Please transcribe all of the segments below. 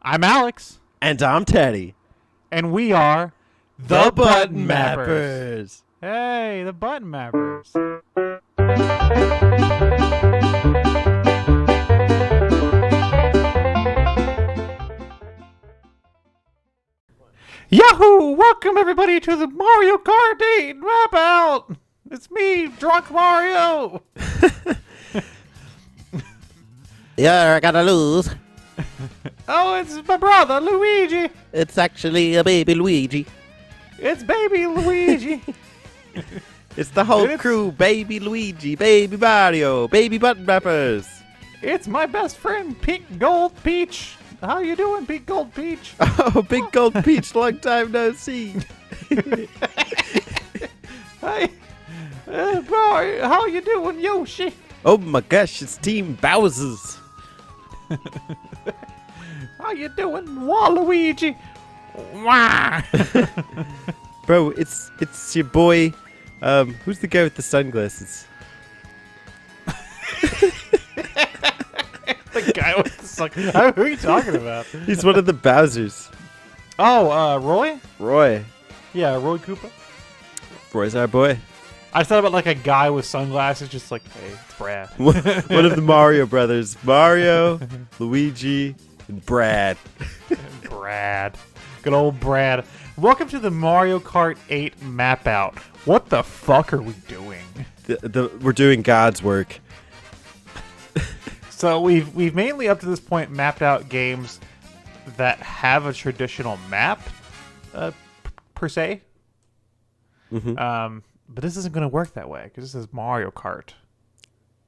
I'm Alex. And I'm Teddy. And we are The Button Mappers. Hey, the Button Mappers. Yahoo! Welcome everybody to the Mario Kart 8 map out. It's me, Drunk Mario. Yeah, I gotta lose. Oh, it's my brother, Luigi. It's actually a baby Luigi. It's baby Luigi. It's the whole crew, baby Luigi, baby Mario, baby Button Mappers. It's my best friend, Pink Gold Peach. How you doing, Pink Gold Peach? Oh, Big Gold Peach, long time no see. Hey, boy, how you doing, Yoshi? Oh my gosh, it's Team Bowser's. How you doing, Waluigi? Wah. Bro, it's your boy. Who's the guy with the sunglasses? The guy with the who are you talking about? He's one of the Bowsers. Oh, Roy? Roy. Yeah, Roy Koopa. Roy's our boy. I thought about like a guy with sunglasses, just like, hey, it's Brad. One of the Mario brothers. Mario, Luigi, and Brad. Brad. Good old Brad. Welcome to the Mario Kart 8 map out. What the fuck are we doing? We're doing God's work. So we've mainly up to this point mapped out games that have a traditional map, per se. Mm-hmm. But this isn't going to work that way because this is Mario Kart.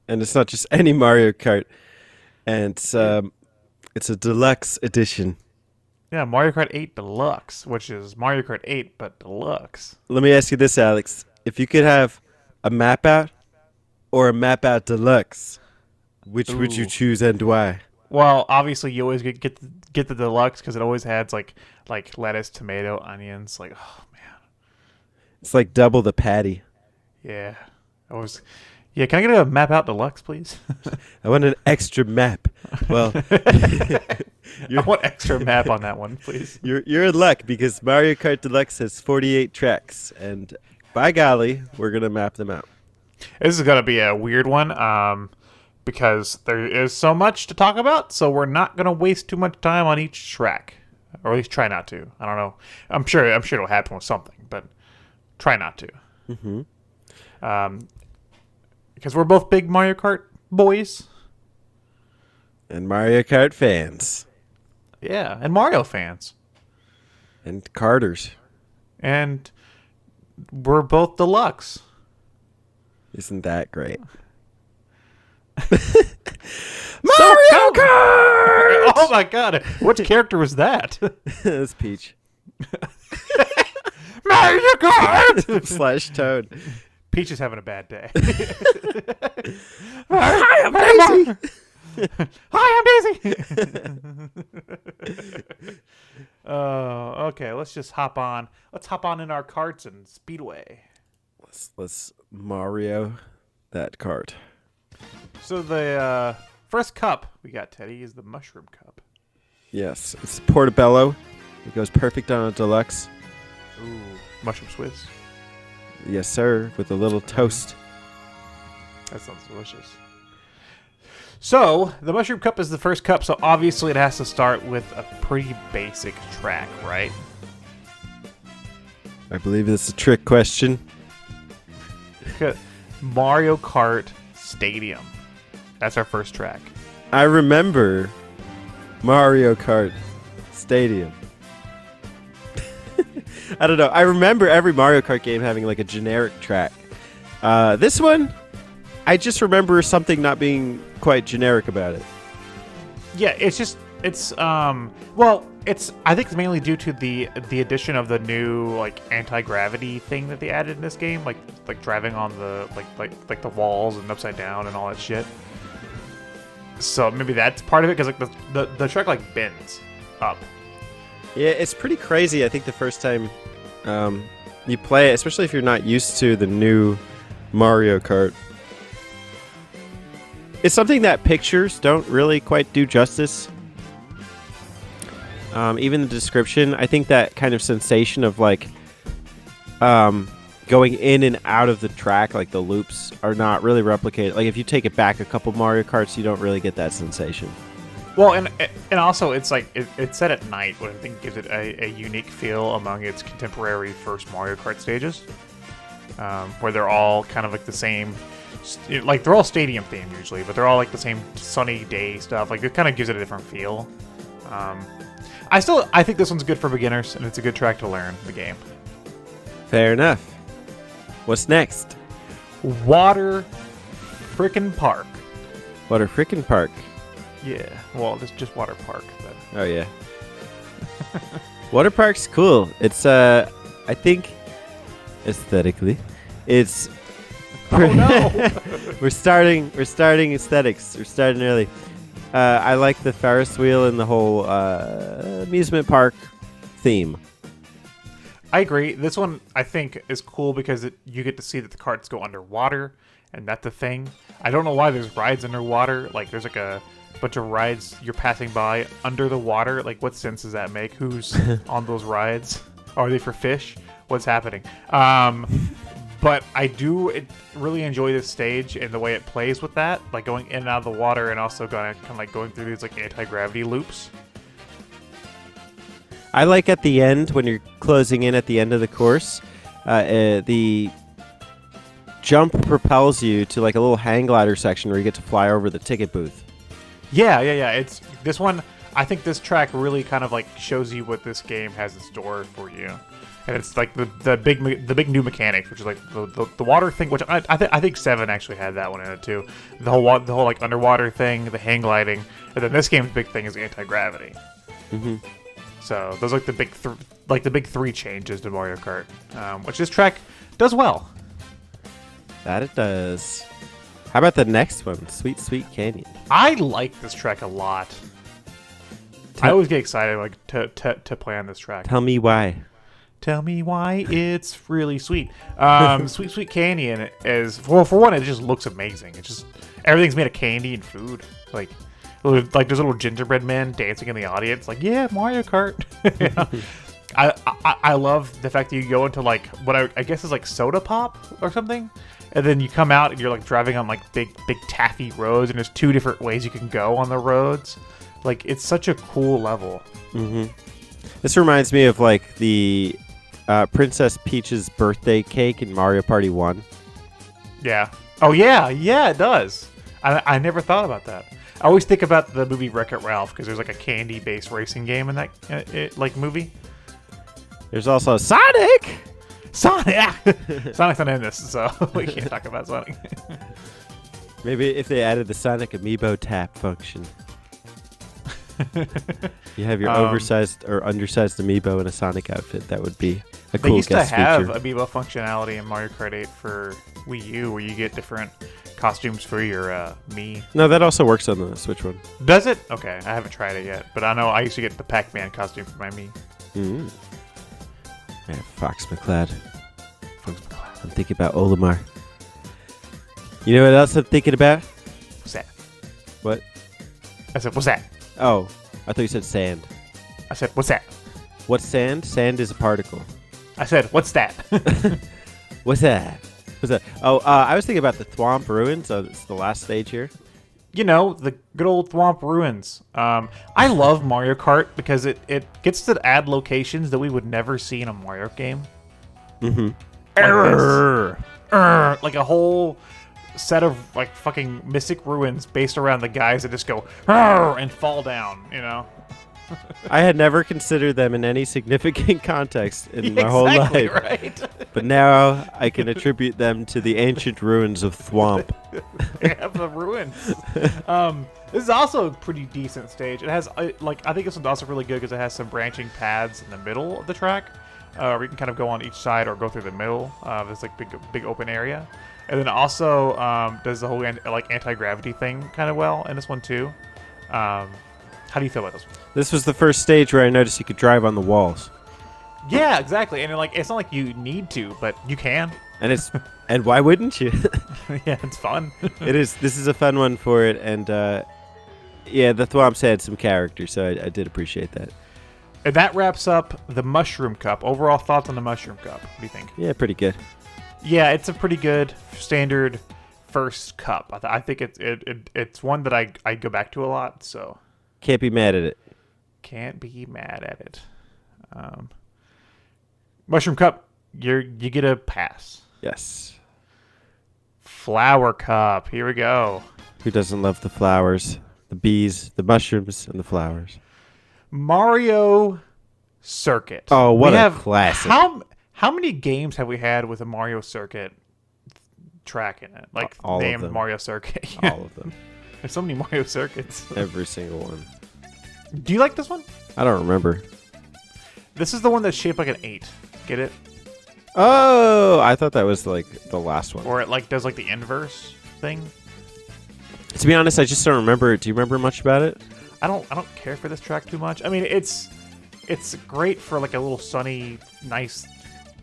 And it's not just any Mario Kart. And it's a deluxe edition. Yeah, Mario Kart 8 Deluxe, which is Mario Kart 8 but deluxe. Let me ask you this, Alex. If you could have a map out or a map out deluxe, which would you choose and why? Well, obviously you always get the deluxe because it always has like lettuce, tomato, onions. Like, oh man, it's like double the patty. Yeah, yeah. Can I get a map out deluxe, please? I want an extra map. Well, I want extra map on that one, please. You're in luck because Mario Kart Deluxe has 48 tracks, and by golly, we're gonna map them out. This is gonna be a weird one, because there is so much to talk about. So we're not gonna waste too much time on each track, or at least try not to. I don't know. I'm sure it'll happen with something, but try not to. Mm-hmm. Because we're both big Mario Kart boys. And Mario Kart fans. Yeah, and Mario fans. And Carters. And we're both deluxe. Isn't that great? Mario Kart! Oh my god, which character was that? It's Peach. Mario Kart! / Toad. Peach is having a bad day. Hi, I'm Daisy. Hi, I'm Daisy. Oh, okay. Let's just hop on. Let's hop on in our carts and speedway. Let's Mario that cart. So the first cup we got, Teddy, is the Mushroom Cup. Yes, it's portobello. It goes perfect on a deluxe. Ooh, mushroom Swiss. Yes, sir, with a little toast. That sounds delicious. So, the Mushroom Cup is the first cup, so obviously it has to start with a pretty basic track, right? I believe it's a trick question. Mario Kart Stadium. That's our first track. I remember Mario Kart Stadium. I don't know. I remember every Mario Kart game having like a generic track. This one, I just remember something not being quite generic about it. Yeah, I think it's mainly due to the addition of the new like anti-gravity thing that they added in this game, like driving on the like the walls and upside down and all that shit. So maybe that's part of it because like the track like bends up. Yeah, it's pretty crazy. I think the first time you play it, especially if you're not used to the new Mario Kart, it's something that pictures don't really quite do justice. Even the description, I think that kind of sensation of like going in and out of the track, like the loops are not really replicated. Like if you take it back a couple Mario Karts, you don't really get that sensation. Well, and also it's like it's set at night, which I think gives it a unique feel among its contemporary first Mario Kart stages, where they're all kind of like the same, like they're all stadium themed usually, but they're all like the same sunny day stuff. Like it kind of gives it a different feel. I think this one's good for beginners, and it's a good track to learn the game. Fair enough. What's next? Water frickin' Park. Water frickin' Park. Yeah, well, it's just Water Park. But. Oh, yeah. Water Park's cool. It's, I think, aesthetically, it's... Oh, no! We're starting aesthetics. We're starting early. I like the Ferris wheel and the whole amusement park theme. I agree. This one, I think, is cool because you get to see that the carts go underwater, and that's the thing. I don't know why there's rides underwater. Like, there's like a bunch of rides you're passing by under the water. Like, what sense does that make? Who's on those rides? Are they for fish? What's happening? But I do really enjoy this stage and the way it plays with that, like going in and out of the water, and also kind of like going through these like anti-gravity loops. I like at the end when you're closing in at the end of the course, the jump propels you to like a little hang glider section where you get to fly over the ticket booth. Yeah. It's this one. I think this track really kind of like shows you what this game has in store for you, and it's like the big new mechanics, which is like the water thing, which I think 7 actually had that one in it too. The whole like underwater thing, the hang gliding, and then this game's big thing is anti-gravity. Mm-hmm. So those are like the big three changes to Mario Kart, which this track does well. That it does. How about the next one, Sweet Sweet Canyon? I like this track a lot. I always get excited like to play on this track. Tell me why. Tell me why it's really sweet. Sweet Sweet Canyon is for one, it just looks amazing. It's just everything's made of candy and food. Like there's little gingerbread men dancing in the audience. Like, yeah, Mario Kart. I love the fact that you go into like what I guess is like soda pop or something, and then you come out and you're like driving on like big taffy roads, and there's 2 different ways you can go on the roads. Like, it's such a cool level. Mm-hmm. This reminds me of like the Princess Peach's birthday cake in Mario Party 1. Yeah. Oh yeah, it does. I never thought about that. I always think about the movie Wreck-It Ralph because there's like a candy-based racing game in that like movie. There's also Sonic. Sonic's not in this, so we can't talk about Sonic. Maybe if they added the Sonic Amiibo tap function. You have your oversized or undersized Amiibo in a Sonic outfit. That would be a cool guest feature. They used to have Amiibo functionality in Mario Kart 8 for Wii U, where you get different costumes for your Mii. No, that also works on the Switch one. Does it? Okay, I haven't tried it yet, but I know I used to get the Pac-Man costume for my Mii. Mm. Yeah, Fox McCloud. I'm thinking about Olimar. You know what else I'm thinking about? What's that? What? I said, what's that? Oh, I thought you said sand. I said, what's that? What's sand? Sand is a particle. I said, what's that? What's that? What's that? Oh, I was thinking about the Thwomp Ruins. So it's the last stage here. You know, the good old Thwomp Ruins. I love Mario Kart because it gets to add locations that we would never see in a Mario game. Mm-hmm. Like a whole set of like fucking mystic ruins based around the guys that just go and fall down, you know. I had never considered them in any significant context in my whole life. Right. But now I can attribute them to the ancient ruins of Thwomp. They have the ruins. This is also a pretty decent stage. It has I think this one's also really good because it has some branching paths in the middle of the track, where you can kind of go on each side or go through the middle of this like big open area. And then also does the whole like anti-gravity thing kind of well in this one too. How do you feel about this one? This was the first stage where I noticed you could drive on the walls. Yeah, exactly. And it's not like you need to, but you can. And why wouldn't you? Yeah, it's fun. It is. This is a fun one for it, and yeah, the Thwomps had some character, so I did appreciate that. And that wraps up the Mushroom Cup. Overall thoughts on the Mushroom Cup? What do you think? Yeah, pretty good. Yeah, it's a pretty good standard first cup. I think it's one that I go back to a lot. So Can't be mad at it. can't be mad at it. Mushroom Cup, you get a pass. Yes. Flower Cup, here we go. Who doesn't love the flowers, the bees, the mushrooms, and the flowers? Mario Circuit. Oh, what We a have- classic. How many games have we had with a Mario Circuit track in it? Like All of named them. Mario Circuit. All of them. There's so many Mario Circuits. Every single one. Do you like this one? I don't remember. This is the one that's shaped like an 8. Get it? Oh, I thought that was like the last one. Or it like does like the inverse thing. To be honest, I just don't remember it. Do you remember much about it? I don't care for this track too much. I mean, it's great for like a little sunny, nice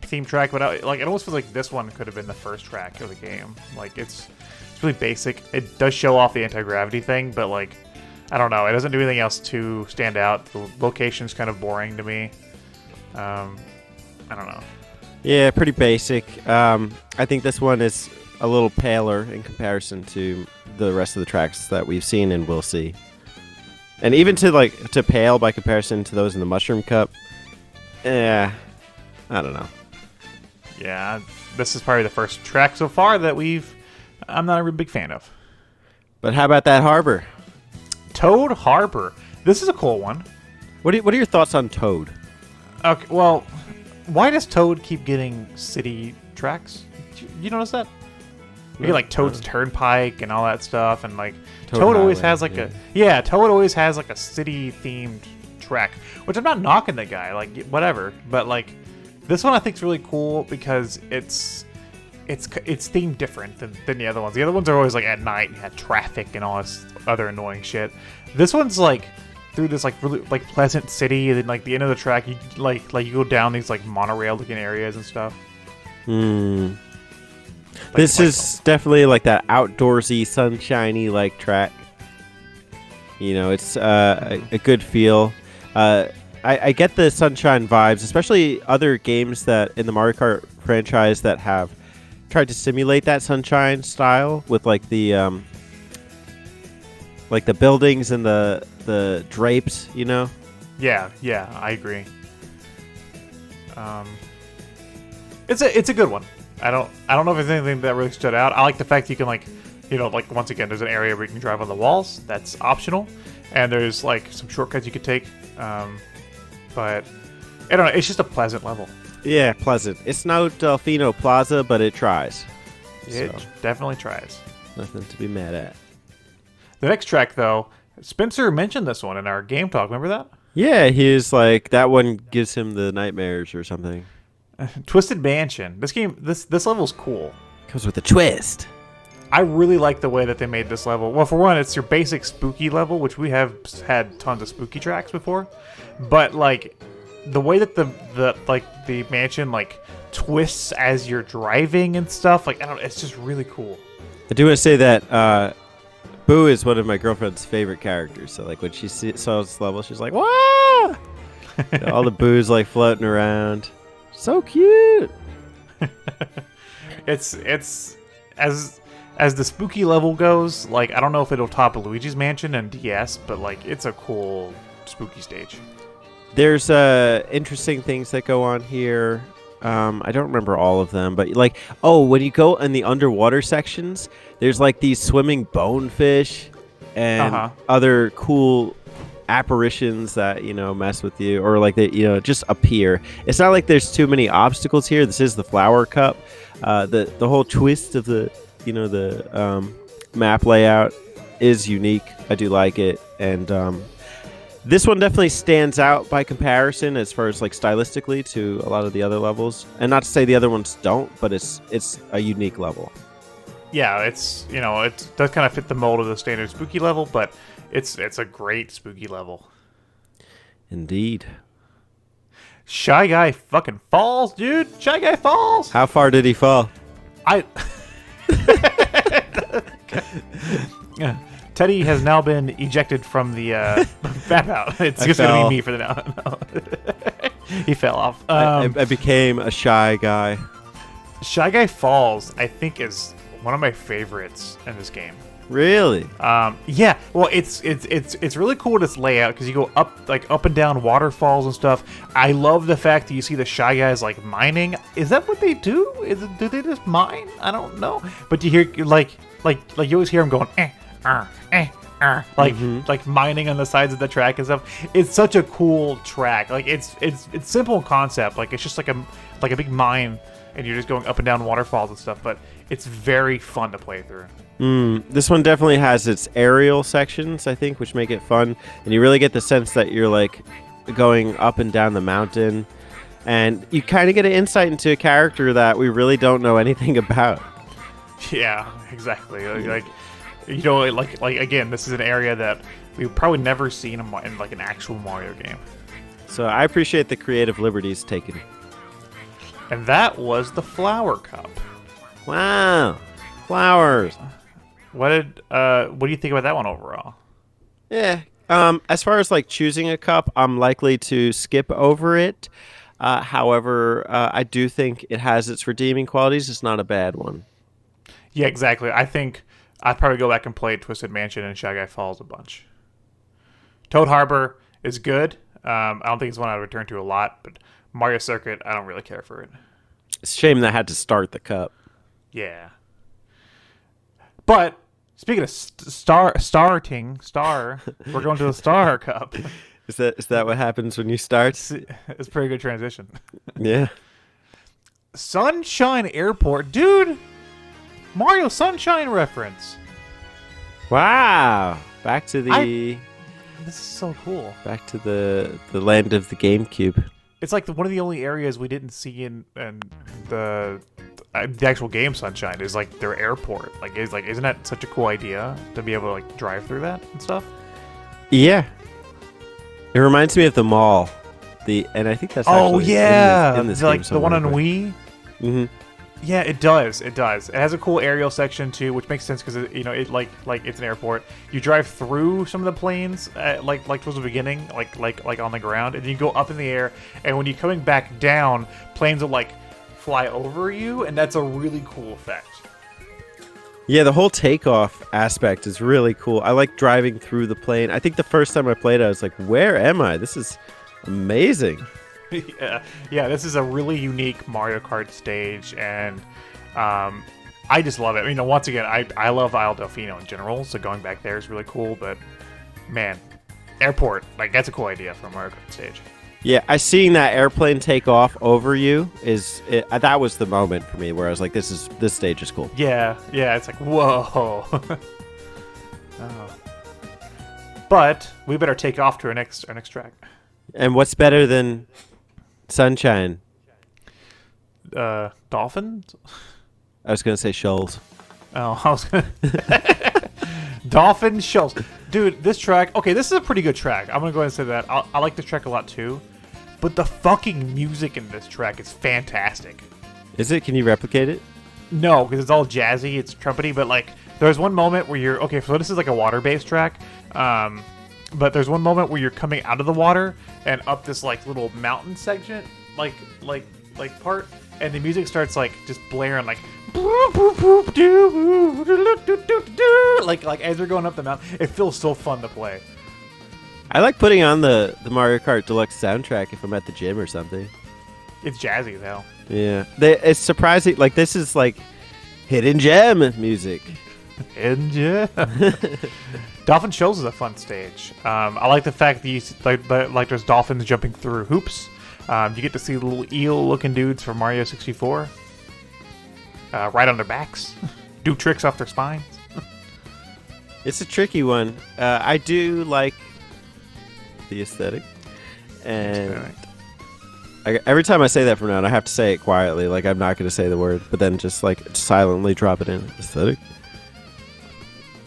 theme track, but it almost feels like this one could have been the first track of the game. Like it's really basic. It does show off the anti-gravity thing, but like I don't know, it doesn't do anything else to stand out. The location's kind of boring to me. I don't know. Yeah, pretty basic. I think this one is a little paler in comparison to the rest of the tracks that we've seen and will see. And even to pale by comparison to those in the Mushroom Cup, I don't know. Yeah, this is probably the first track so far that I'm not a real big fan of. But how about that harbor? Toad Harbor. This is a cool one. What are your thoughts on Toad? Okay, well, why does Toad keep getting city tracks? You notice that? You get like Toad's Turnpike and all that stuff, and like Toad always Highway, has like Toad always has like a city themed track. Which I'm not knocking the guy, like whatever, but like this one I think is really cool because it's themed different than the other ones. The other ones are always like at night and you had traffic and all this other annoying shit. This one's like through this like really like pleasant city, and then like the end of the track you like you go down these like monorail looking areas and stuff. This is definitely like that outdoorsy, sunshiny like track. You know, it's a good feel. I get the sunshine vibes, especially other games that in the Mario Kart franchise that have tried to simulate that sunshine style with like the buildings and the drapes. You know. Yeah, I agree. It's a good one. I don't know if there's anything that really stood out. I like the fact you can like, once again, there's an area where you can drive on the walls. That's optional, and there's like some shortcuts you could take. But I don't know. It's just a pleasant level. Yeah, pleasant. It's no Delfino Plaza, but it tries. It So, definitely tries. nothing to be mad at. The next track, though, Spencer mentioned this one in our game talk. Remember that? Yeah, he's like that one gives him the nightmares or something. Twisted Mansion. This level's cool. Comes with a twist. I really like the way that they made this level. Well, for one, it's your basic spooky level, which we have had tons of spooky tracks before. But like the way that the mansion like twists as you're driving and stuff, like I don't know, it's just really cool. I do want to say that Boo is one of my girlfriend's favorite characters. So like when she saw this level, she's like, "Wow!" All the Boos like floating around. So cute. It's as the spooky level goes, like I don't know if it'll top Luigi's Mansion and DS, but like it's a cool spooky stage. There's interesting things that go on here. I don't remember all of them, but like, when you go in the underwater sections, there's like these swimming bonefish and other cool apparitions that mess with you, or like they just appear. It's not like there's too many obstacles here. This is the Flower Cup. The whole twist of the map layout is unique. I do like it, and this one definitely stands out by comparison as far as like stylistically to a lot of the other levels. And not to say the other ones don't, but it's a unique level. Yeah, it does kind of fit the mold of the standard spooky level, but it's a great spooky level. Indeed. Shy Guy fucking falls, dude. Shy Guy falls. How far did he fall? Teddy has now been ejected from the map out. It's just going to be me for the now. No. He fell off. I became a shy guy. Shy Guy Falls, I think, is one of my favorites in this game. Really? Yeah. Well, it's really cool with its layout because you go up and down waterfalls and stuff. I love the fact that you see the Shy Guys like mining. Is that what they do? Do they just mine? I don't know. But you hear like you always hear them going like mining on the sides of the track and stuff. It's such a cool track. Like it's simple in concept. Like it's just like a big mine, and you're just going up and down waterfalls and stuff. But it's very fun to play through. This one definitely has its aerial sections, I think, which make it fun, and you really get the sense that you're like going up and down the mountain, and you kind of get an insight into a character that we really don't know anything about. Yeah, exactly. Like you know, like again, this is an area that we've probably never seen in like an actual Mario game. So I appreciate the creative liberties taken. And that was the Flower Cup. Wow, flowers. What do you think about that one overall? Yeah. As far as like choosing a cup, I'm likely to skip over it. However, I do think it has its redeeming qualities. It's not a bad one. Yeah, exactly. I think I'd probably go back and play Twisted Mansion and Shy Guy Falls a bunch. Toad Harbor is good. I don't think it's one I'd return to a lot, but Mario Circuit, I don't really care for it. It's a shame that I had to start the cup. Yeah. But speaking of star, we're going to the Star Cup. Is that what happens when you start? It's a pretty good transition. Yeah. Sunshine Airport, dude. Mario Sunshine reference. Wow. Back to the. This is so cool. Back to the land of the GameCube. It's like one of the only areas we didn't see in the actual game Sunshine is like their airport. Isn't that such a cool idea to be able to like drive through that and stuff? Yeah. It reminds me of the mall. And I think that's actually in this game like the one on Wii. Mm-hmm. Yeah, it does. It does. It has a cool aerial section too, which makes sense because it like it's an airport. You drive through some of the planes, like towards the beginning, like on the ground, and you go up in the air. And when you're coming back down, planes will like fly over you, and that's a really cool effect. Yeah, the whole takeoff aspect is really cool. I like driving through the plane. I think the first time I played it, I was like, "Where am I? This is amazing." Yeah, this is a really unique Mario Kart stage, and I just love it. Once again, I love Isle Delfino in general, so going back there is really cool. But man, airport, like that's a cool idea for a Mario Kart stage. Yeah, seeing that airplane take off over you that was the moment for me where I was like, this stage is cool. Yeah, it's like whoa. Oh. But we better take off to our next track. And what's better than Sunshine? Dolphins? I was going to say shoals. Oh, I was going to... Dolphin shoals. Dude, this track... Okay, this is a pretty good track. I'm going to go ahead and say that. I like this track a lot, too. But the fucking music in this track is fantastic. Is it? Can you replicate it? No, because it's all jazzy. It's trumpety. But, like, there's one moment where you're... Okay, so this is like a water-based track. But there's one moment where you're coming out of the water and up this like little mountain section, like part, and the music starts like just blaring like as you're going up the mountain. It feels so fun to play. I like putting on the Mario Kart Deluxe soundtrack if I'm at the gym or something. It's jazzy as hell. Yeah, it's surprising. Like this is like hidden gem music. Hidden gem. Dolphin Shoals is a fun stage. I like the fact that you like there's dolphins jumping through hoops. You get to see little eel-looking dudes from Mario 64 right on their backs, do tricks off their spines. It's a tricky one. I do like the aesthetic, and every time I say that from now on, I have to say it quietly. Like I'm not going to say the word, but then just like silently drop it in. Aesthetic.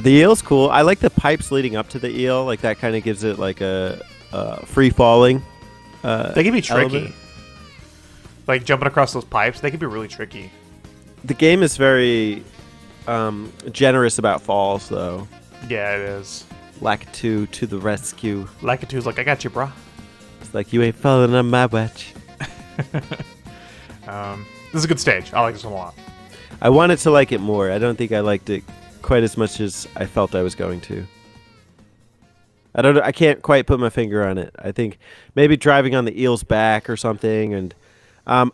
The eel's cool. I like the pipes leading up to the eel. Like that kind of gives it like a free falling. They can be tricky. Element. Like jumping across those pipes, they can be really tricky. The game is very generous about falls, though. Yeah, it is. Lakitu to the rescue. Lakitu's like, I got you, bro. It's like, you ain't falling on my watch. This is a good stage. I like this one a lot. I wanted to like it more. I don't think I liked it quite as much as I felt I was going to. I can't quite put my finger on it. I think maybe driving on the eel's back or something. And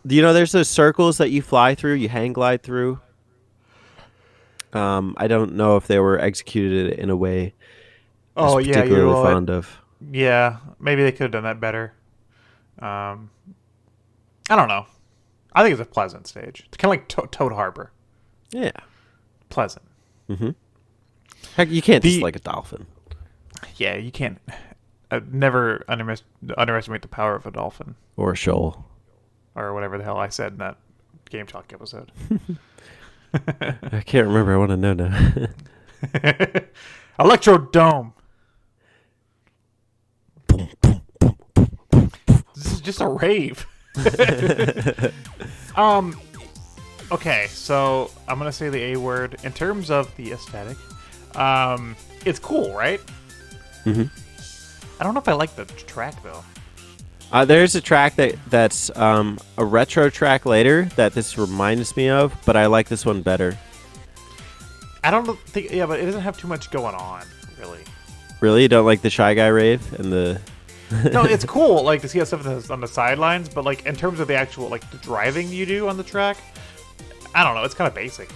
there's those circles that you fly through, you hang glide through. I don't know if they were executed in a way I was particularly fond of. Yeah, maybe they could have done that better. I don't know. I think it's a pleasant stage. It's kind of like Toad Harbor. Yeah. Pleasant. Mm-hmm. Heck, you can't dislike a dolphin. Yeah, you can't. Never underestimate the power of a dolphin. Or a shoal. Or whatever the hell I said in that Game Talk episode. I can't remember. I want to know now. Electrodome. This is just a rave. Okay, so I'm gonna say the A word. In terms of the aesthetic, it's cool, right? Mm-hmm. I don't know if I like the track though. There's a track that's a retro track later that this reminds me of, but I like this one better. I don't think, yeah, but it doesn't have too much going on, really. Really? You don't like the Shy Guy rave and the... No, it's cool, like, to see how stuff is on the sidelines, but, like, in terms of the actual, like, the driving you do on the track, I don't know, it's kind of basic.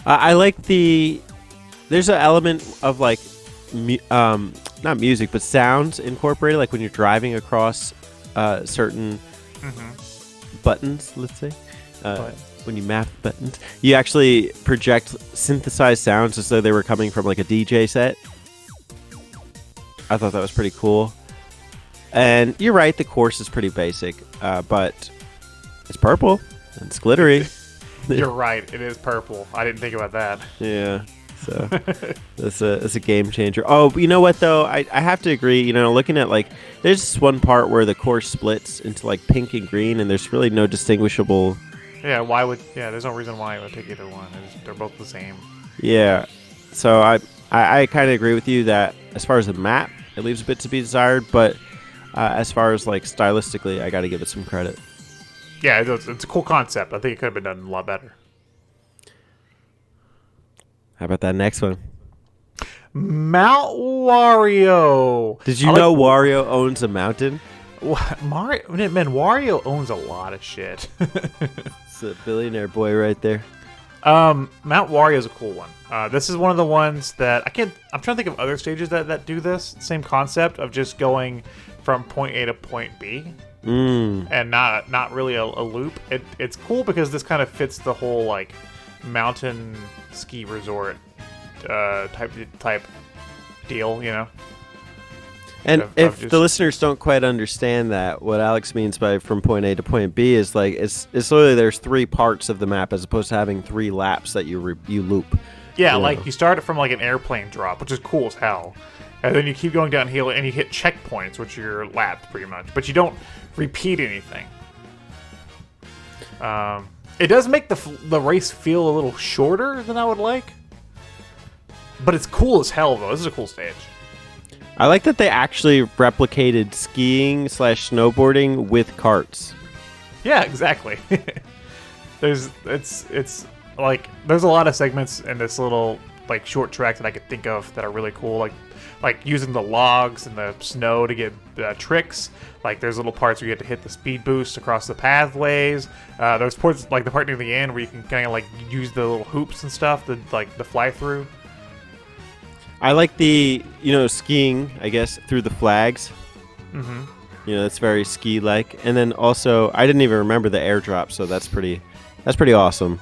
I like there's an element of, like, not music, but sounds incorporated, like when you're driving across certain buttons, let's say. When you map buttons, you actually project synthesized sounds as though they were coming from like a DJ set. I thought that was pretty cool. And you're right, the course is pretty basic, but it's purple and it's glittery. You're right, it is purple. I didn't think about that. Yeah. So that's a game changer. Oh, you know what though? I have to agree. You know, looking at like, there's this one part where the course splits into like pink and green, and there's really no distinguishable. Yeah, there's no reason why I would pick either one. They're both the same. Yeah. So I kind of agree with you that as far as the map, it leaves a bit to be desired, but as far as like stylistically, I got to give it some credit. Yeah, it's a cool concept. I think it could have been done a lot better. How about that next one? Mount Wario. Did you know Wario owns a mountain? Wario owns a lot of shit. It's a billionaire boy right there. Mount Wario is a cool one. This is one of the ones that I'm trying to think of other stages that do this same concept of just going from point A to point B, and not really a loop. It's cool because this kind of fits the whole like mountain ski resort type deal, you know. And if the listeners don't quite understand that, what Alex means by from point A to point B is like it's literally there's 3 parts of the map as opposed to having 3 laps that you loop. Yeah, like you start from like an airplane drop, which is cool as hell, and then you keep going downhill and you hit checkpoints, which are your laps pretty much, but you don't repeat anything. It does make the race feel a little shorter than I would like, but it's cool as hell though. This is a cool stage. I like that they actually replicated skiing / snowboarding with carts. Yeah, exactly. It's like there's a lot of segments in this little like short track that I could think of that are really cool, like using the logs and the snow to get tricks. Like there's little parts where you have to hit the speed boost across the pathways. There's parts like the part near the end where you can kind of like use the little hoops and stuff to fly through. I like the skiing, I guess, through the flags. Mm-hmm. That's very ski-like. And then also, I didn't even remember the airdrop, so that's pretty awesome.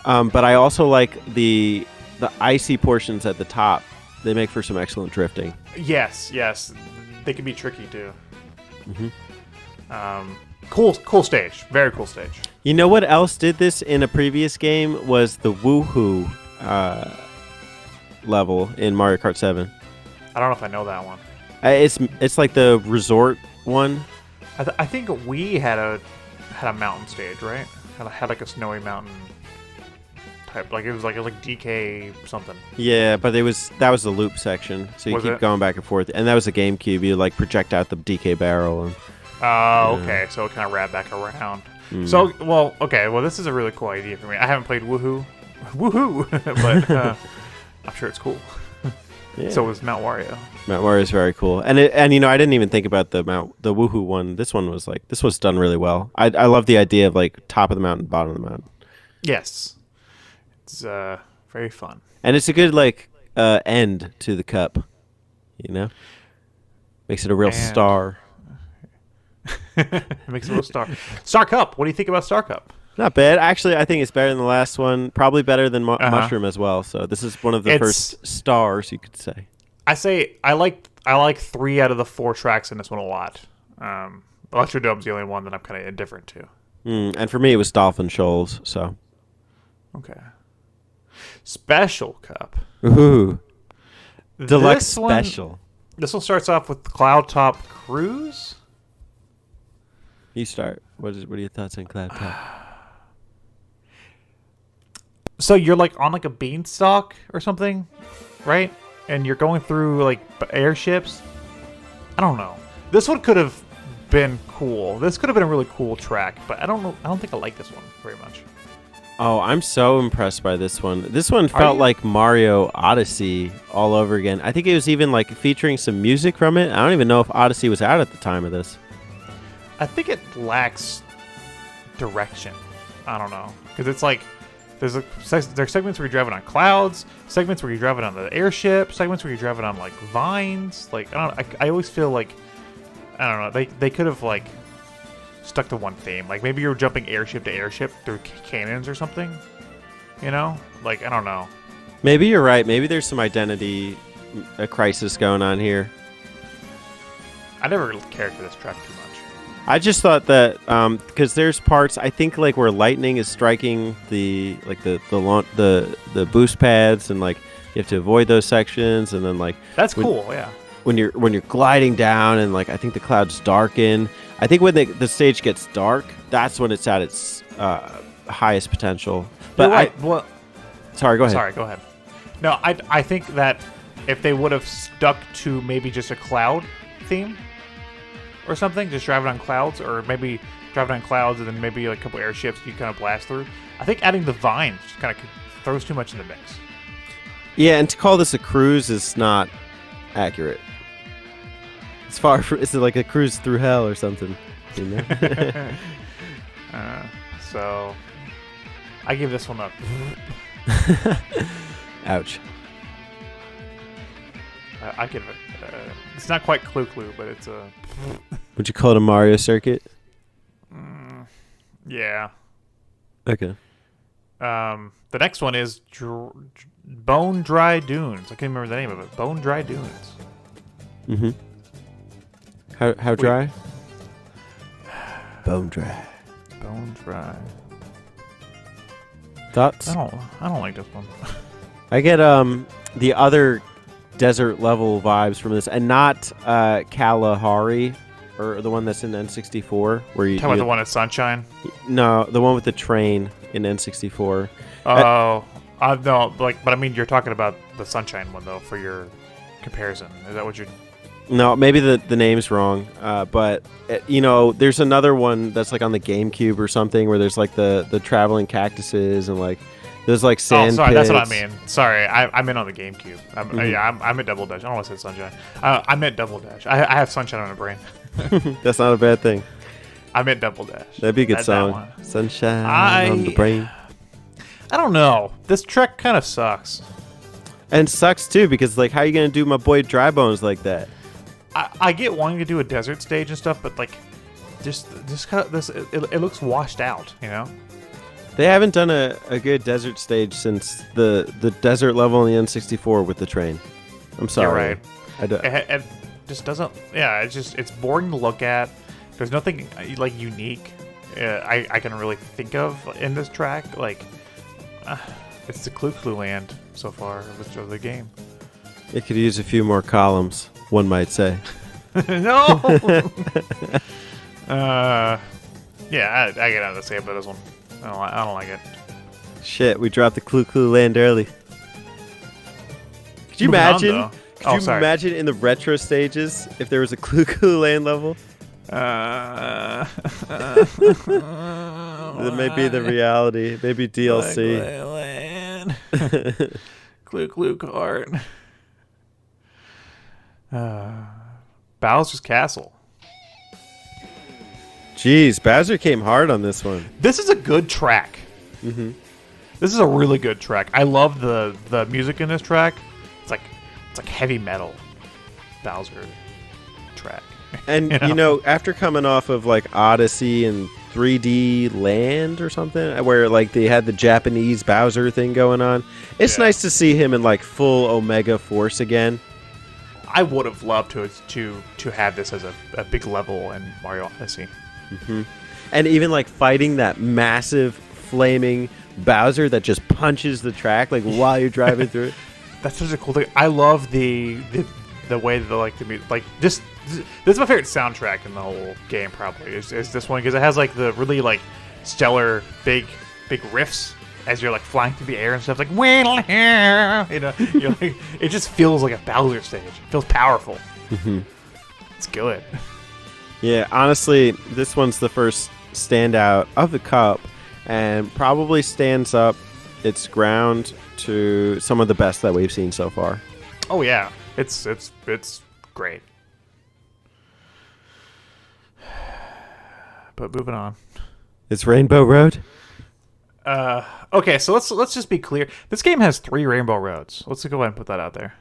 But I also like the icy portions at the top. They make for some excellent drifting. Yes, they can be tricky too. Mm-hmm. Cool stage, very cool stage. You know what else did this in a previous game was the Woohoo level in Mario Kart 7. I don't know if I know that one. It's like the resort one. I think we had a mountain stage, right? Had like a snowy mountain type. Like it was like DK something. Yeah, but that was the loop section, so you keep going back and forth. And that was a GameCube. You like project out the DK barrel. And, oh, okay. So it kind of wrapped back around. So, well, okay. Well, this is a really cool idea for me. I haven't played Woohoo, but I'm sure it's cool. Yeah. So was Mount Wario. Mount Wario is very cool, and you know I didn't even think about the Woohoo one. This was done really well. I love the idea of like top of the mountain, bottom of the mountain. Yes, it's very fun, and it's a good like end to the cup. You know, makes it a real star. It makes it a real star. Star Cup. What do you think about Star Cup? Not bad. Actually, I think it's better than the last one. Probably better than Mushroom as well. So this is one of the first stars, you could say. I like 3 out of the 4 tracks in this one a lot. Electrodome's the only one that I'm kind of indifferent to. And for me, it was Dolphin Shoals. So. Okay. Special Cup. Ooh. Deluxe Special. This one starts off with Cloud Top Cruise. You start. What are your thoughts on Cloud Top? So you're like on like a beanstalk or something, right? And you're going through like airships. I don't know. This one could have been cool. This could have been a really cool track, but I don't know. I don't think I like this one very much. Oh, I'm so impressed by this one. This one felt like Mario Odyssey all over again. I think it was even like featuring some music from it. I don't even know if Odyssey was out at the time of this. I think it lacks direction. I don't know, because it's like there's segments where you're driving on clouds, segments where you're driving on the airship, segments where you're driving on like vines. Like I always feel like I don't know. They could have like stuck to one theme. Like maybe you're jumping airship to airship through cannons or something. You know, like I don't know. Maybe you're right. Maybe there's some identity crisis going on here. I never cared for this track too much. I just thought that because there's parts I think like where lightning is striking the boost pads and like you have to avoid those sections and then like that's cool, yeah. When you're gliding down and like I think the clouds darken. I think when the stage gets dark, that's when it's at its highest potential. But sorry, go ahead. Sorry, go ahead. No, I think that if they would have stuck to maybe just a cloud theme. Or something, just driving on clouds, or maybe driving on clouds and then maybe like a couple airships you kind of blast through. I think adding the vines just kind of throws too much in the mix. Yeah, and to call this a cruise is not accurate. It's like a cruise through hell or something. You know? So I give this one up. Ouch. I give it. It's not quite Clu Clu, but it's a. Would you call it a Mario circuit? Yeah. Okay. The next one is Bone Dry Dunes. I can't remember the name of it. Bone Dry Dunes. Mm-hmm. How dry? Bone dry. Bone dry. Thoughts? I don't like this one. I get the other desert level vibes from this, and not Kalahari, or the one that's in N64. Where you talking about the one at Sunshine? No, the one with the train in N64. Oh, no, like, but I mean, you're talking about the Sunshine one though for your comparison. Is that what you're? No, maybe the name's wrong. But you know, there's another one that's like on the GameCube or something where there's like the traveling cactuses and like. There's like sand. Oh, sorry, pits. that's what I mean. Sorry, I'm in on the GameCube. I'm at Double Dash. I don't want to say Sunshine. I meant Double Dash. I have Sunshine on the brain. That's not a bad thing. I meant Double Dash. That'd be a good song. Sunshine on the brain. I don't know. This track kind of sucks. And sucks too because like, how are you gonna do my boy Dry Bones like that? I get wanting to do a desert stage and stuff, but like, just kind of this. It looks washed out. You know. They haven't done a good desert stage since the desert level in the N64 with the train. I'm sorry. You're right. It just doesn't. Yeah, it's boring to look at. There's nothing like unique I can really think of in this track. Like, it's the Clu Clu Land so far of the game. It could use a few more columns, one might say. No. Yeah, I get out to say about this one. I don't like it. Shit, we dropped the Clu Clu Land early. Could you Moving on, imagine? though. Could you imagine in the retro stages if there was a Clu Clu Land level? That may be the reality. Maybe DLC. Clu Clu Kart. Bowser's Castle. Jeez, Bowser came hard on this one. This is a good track. Mm-hmm. This is a really good track. I love the music in this track. It's like heavy metal Bowser track. And you know, after coming off of like Odyssey and 3D Land or something, where like they had the Japanese Bowser thing going on, it's nice to see him in like full Omega Force again. I would have loved to have this as a big level in Mario Odyssey. Mm-hmm. And even like fighting that massive flaming Bowser that just punches the track like while you're driving through it. That's such a cool thing. I love the way that this is my favorite soundtrack in the whole game. Probably is this one because it has like the really like stellar big riffs as you're like flying through the air and stuff. Like you're like, it just feels like a Bowser stage. It feels powerful. Mm-hmm. It's good. Yeah, honestly, this one's the first standout of the Cup, and probably stands up its ground to some of the best that we've seen so far. Oh yeah, it's great. But moving on. It's Rainbow Road. Okay, so let's just be clear. This game has 3 Rainbow Roads. Let's go ahead and put that out there.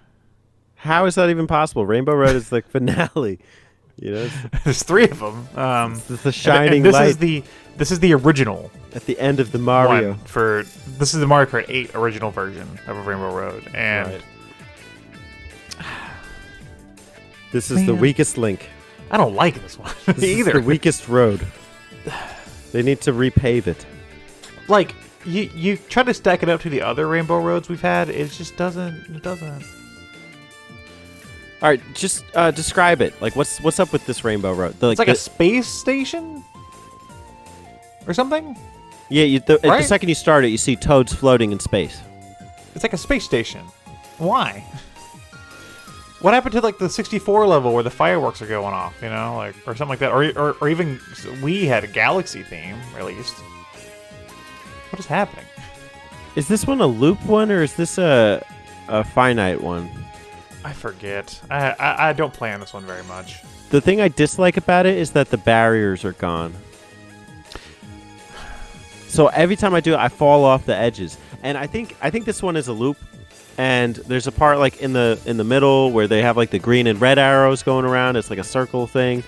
How is that even possible? Rainbow Road is the finale. You know, there's 3 of them. It's the shining and light. This is the original. At the end of the Mario. This is the Mario Kart 8 original version of Rainbow Road, and right. This is the weakest link. I don't like this one either. Is the weakest road. They need to repave it. Like you try to stack it up to the other Rainbow Roads we've had, it just doesn't. It doesn't. All right, just describe it. Like, what's up with this Rainbow Road? It's like a space station or something. Yeah, the second you start it, you see toads floating in space. It's like a space station. Why? What happened to like the 64 level where the fireworks are going off? You know, like or something like that, or even we had a Galaxy theme released. What is happening? Is this one a loop one or is this a finite one? I forget. I don't play on this one very much. The thing I dislike about it is that the barriers are gone. So every time I do it, I fall off the edges. And I think this one is a loop. And there's a part like in the middle where they have like the green and red arrows going around. It's like a circle thing.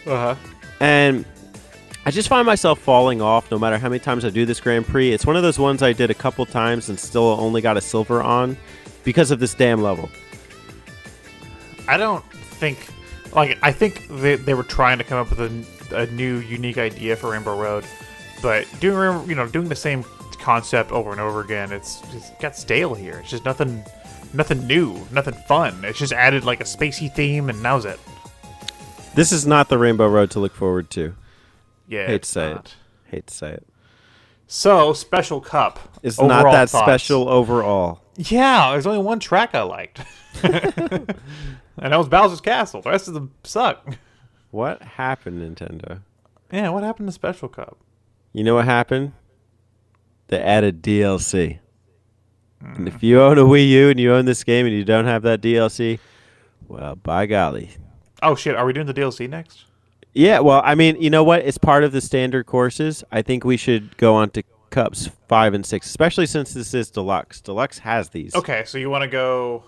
Uh-huh. And I just find myself falling off no matter how many times I do this Grand Prix. It's one of those ones I did a couple times and still only got a silver on because of this damn level. I don't think... Like, I think they were trying to come up with a new, unique idea for Rainbow Road. But doing the same concept over and over again, it's got stale here. It's just nothing new, nothing fun. It's just added like a spacey theme, and now's it. This is not the Rainbow Road to look forward to. Yeah, Hate to say it. So, Special Cup. It's not that special overall. Yeah, there's only one track I liked. And that was Bowser's Castle. The rest of them suck. What happened, Nintendo? Yeah, what happened to Special Cup? You know what happened? They added DLC. And if you own a Wii U and you own this game and you don't have that DLC, well, by golly. Oh, shit. Are we doing the DLC next? Yeah, well, I mean, you know what? It's part of the standard courses. I think we should go on to Cups 5 and 6, especially since this is Deluxe. Deluxe has these. Okay, so you want to go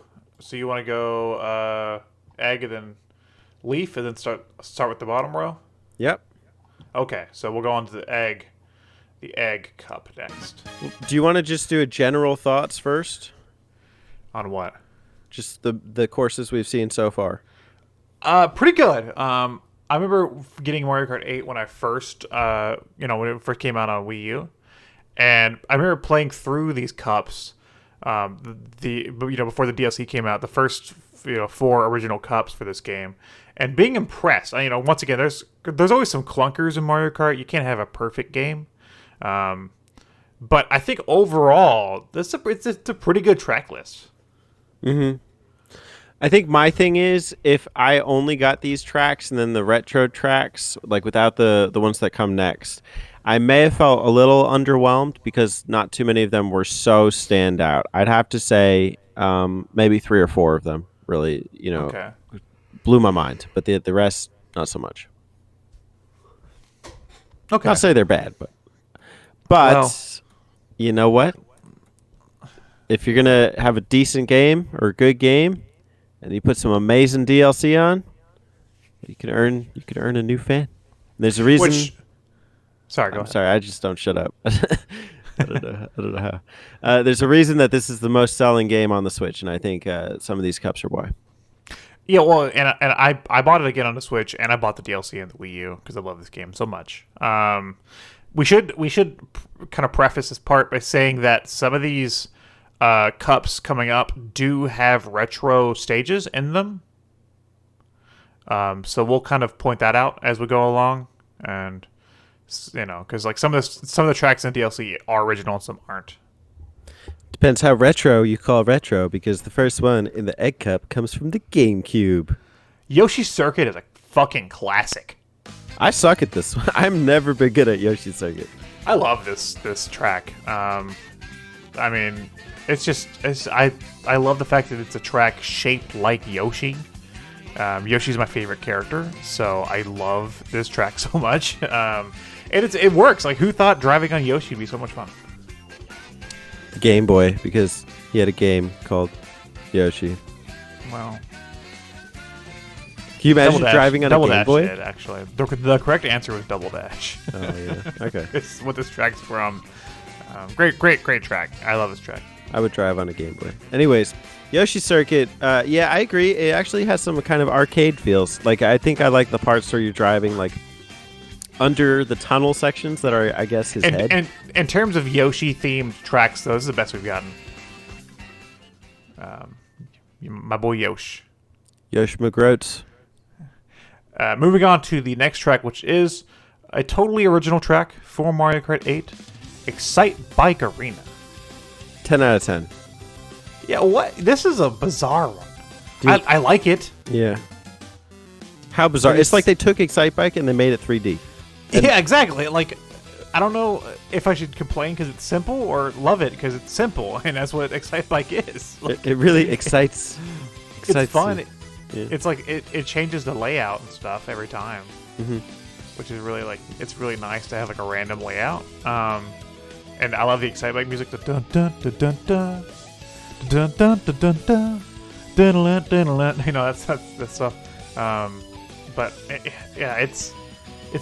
Egg and then Leaf and then start with the bottom row? Yep. Okay, so we'll go on to the Egg Cup next. Do you want to just do a general thoughts first? On what? Just the courses we've seen so far. Pretty good. I remember getting Mario Kart 8 when I first, when it first came out on Wii U, and I remember playing through these cups, before the DLC came out, the first 4 original cups for this game, and being impressed. Once again, there's always some clunkers in Mario Kart. You can't have a perfect game, But I think overall, it's a pretty good track list. Mm-hmm. I think my thing is if I only got these tracks and then the retro tracks, like without the ones that come next, I may have felt a little underwhelmed because not too many of them were so standout. I'd have to say maybe 3 or 4 of them really, Okay. blew my mind, but the rest not so much. Okay. Not say they're bad, but Well, you know what? If you're gonna have a decent game or a good game, and you put some amazing DLC on, you can earn a new fan. There's a reason. Sorry, go I'm ahead. sorry, I just don't shut up. I don't know how. There's a reason that this is the most selling game on the Switch, and I think some of these cups are why. Yeah, well, and I bought it again on the Switch, and I bought the DLC and the Wii U because I love this game so much. We should kind of preface this part by saying that some of these cups coming up do have retro stages in them. So we'll kind of point that out as we go along, and because like some of the tracks in DLC are original and some aren't. Depends how retro you call retro, because the first one in the egg cup comes from the GameCube. Yoshi's Circuit is a fucking classic. I suck at this one. I've never been good at Yoshi's Circuit. I love this track. I mean, I love the fact that it's a track shaped like Yoshi. Yoshi's my favorite character, so I love this track so much. And it works. Like, who thought driving on Yoshi would be so much fun? The Game Boy, because he had a game called Yoshi. Well, can you imagine driving on a Game Boy? Did, actually. The correct answer was Double Dash. Oh, yeah. Okay. It's what this track's from. Great track. I love this track. I would drive on a Game Boy. Anyways, Yoshi Circuit, yeah, I agree. It actually has some kind of arcade feels. Like, I think I like the parts where you're driving, like, under the tunnel sections that are, I guess, his head. And in terms of Yoshi-themed tracks, though, this is the best we've gotten. My boy Yosh. Yosh McGroats. Moving on to the next track, which is a totally original track for Mario Kart 8, Excite Bike Arena. 10 out of 10. Yeah, what? This is a bizarre one. I like it. Yeah. How bizarre. It's like they took Excite Bike and they made it 3D. Yeah, exactly. Like, I don't know if I should complain because it's simple or love it because it's simple, and that's what Excite Bike is. Like, it really excites. It's fun. Yeah. It's like it changes the layout and stuff every time, which is really it's really nice to have like a random layout. And I love the Excite Bike music. The dun dun dun dun dun dun dun dun dun dun dun dun dun. That stuff. But yeah, it's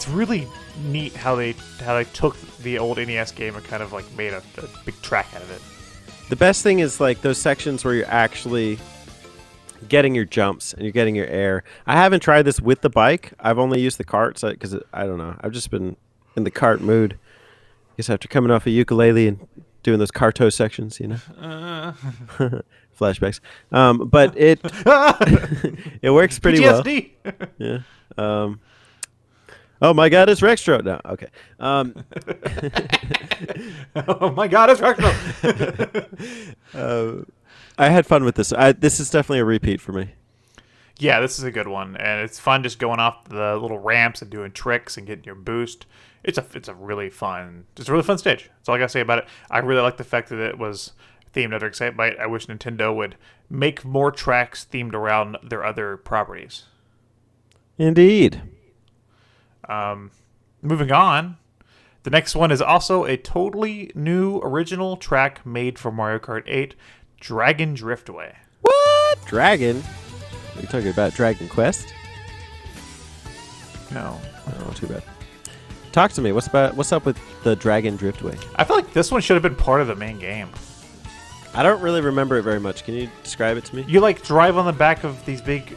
really neat how they took the old NES game and kind of like made a big track out of it. The best thing is like those sections where you're actually getting your jumps and you're getting your air. I haven't tried this with the bike. I've only used the cart because I don't know. I've just been in the cart mood. I guess after coming off a ukulele and doing those carto sections, flashbacks. But it it works pretty PTSD. well. Yeah. Oh my God, it's Rextro. No, okay. Oh my God, it's Rextro. I had fun with this. This is definitely a repeat for me. Yeah, this is a good one, and it's fun just going off the little ramps and doing tricks and getting your boost. It's a really fun stage. That's all I gotta say about it. I really like the fact that it was themed under Excite Bike. I wish Nintendo would make more tracks themed around their other properties. Indeed. Moving on, the next one is also a totally new original track made for Mario Kart 8, Dragon Driftway. What? Dragon? Are you talking about Dragon Quest? No. Oh, too bad. Talk to me. What's up with the Dragon Driftway? I feel like this one should have been part of the main game. I don't really remember it very much. Can you describe it to me? You like drive on the back of these big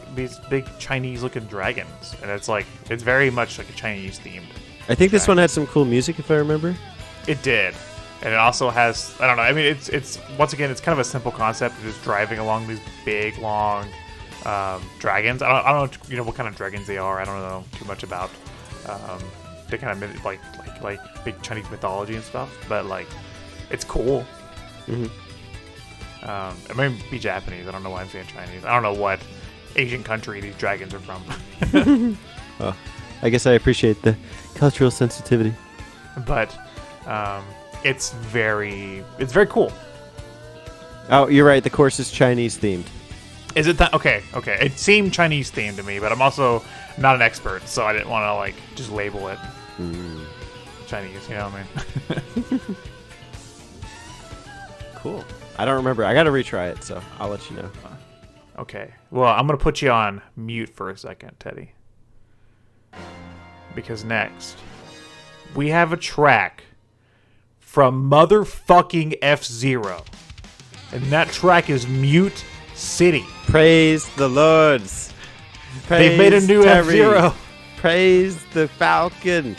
Chinese looking dragons, and it's very much like a Chinese themed. I think this one had some cool music, if I remember. It did, and it also has, I don't know. I mean, it's once again, it's kind of a simple concept of just driving along these big long dragons. I don't know what kind of dragons they are. I don't know too much about they kind of like big Chinese mythology and stuff, but like It's cool. Mm-hmm. It may be Japanese. I don't know why I'm saying Chinese. I don't know what Asian country these dragons are from. Well, I guess I appreciate the cultural sensitivity. But it's very cool. Oh, you're right. The course is Chinese themed. Is it that? Okay. It seemed Chinese themed to me, but I'm also not an expert, so I didn't want to like just label it Chinese. You know what I mean? Cool. I don't remember. I got to retry it, so I'll let you know. Okay. Well, I'm going to put you on mute for a second, Teddy. Because next, we have a track from motherfucking F-Zero. And that track is Mute City. Praise the Lords. They've made a new Terry. F-Zero. Praise the Falcon.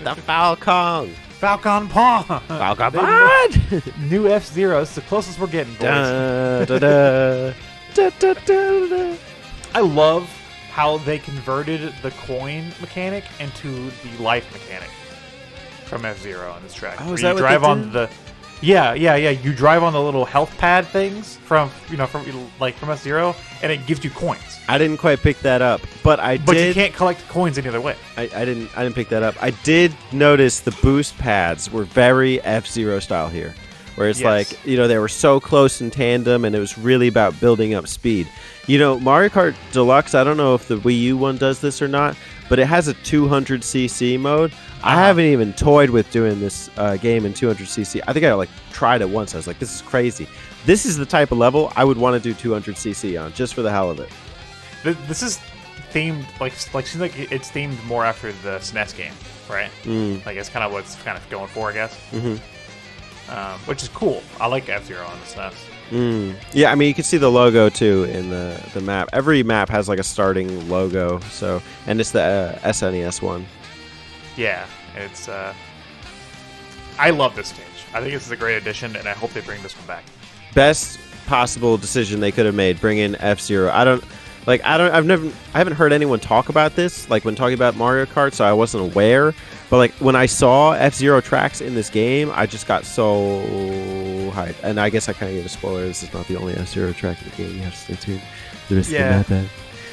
The Falcon. Falcon Paw. Falcon Paw. New F-Zero. It's the closest we're getting, boys. Da, da, da. Da, da, da, da. I love how they converted the coin mechanic into the life mechanic from F-Zero on this track. Oh, is Where that you what drive they on did? the You drive on the little health pad things from F-Zero, and it gives you coins. I didn't quite pick that up, but But you can't collect coins any other way. I didn't pick that up. I did notice the boost pads were very F-Zero style here, where it's Yes. like, they were so close in tandem, and it was really about building up speed. Mario Kart Deluxe, I don't know if the Wii U one does this or not, but it has a 200cc mode. I haven't even toyed with doing this game in 200cc. I think I tried it once. I was like, this is crazy. This is the type of level I would want to do 200cc on, just for the hell of it. This is themed seems like it's themed more after the SNES game, right? Like it's kind of what's kind of going for, I guess. Which is cool. I like F-Zero on the SNES. Yeah, I mean, you can see the logo too in the map. Every map has like a starting logo, and it's the SNES one. Yeah, it's. I love this stage. I think this is a great addition, and I hope they bring this one back. Best possible decision they could have made. Bring in F-Zero. I haven't heard anyone talk about this, like when talking about Mario Kart, so I wasn't aware. But like when I saw F-Zero tracks in this game, I just got so hyped. And I guess I kind of gave a spoiler. This is not the only F-Zero track in the game. You have to stay tuned. The rest of the map ad.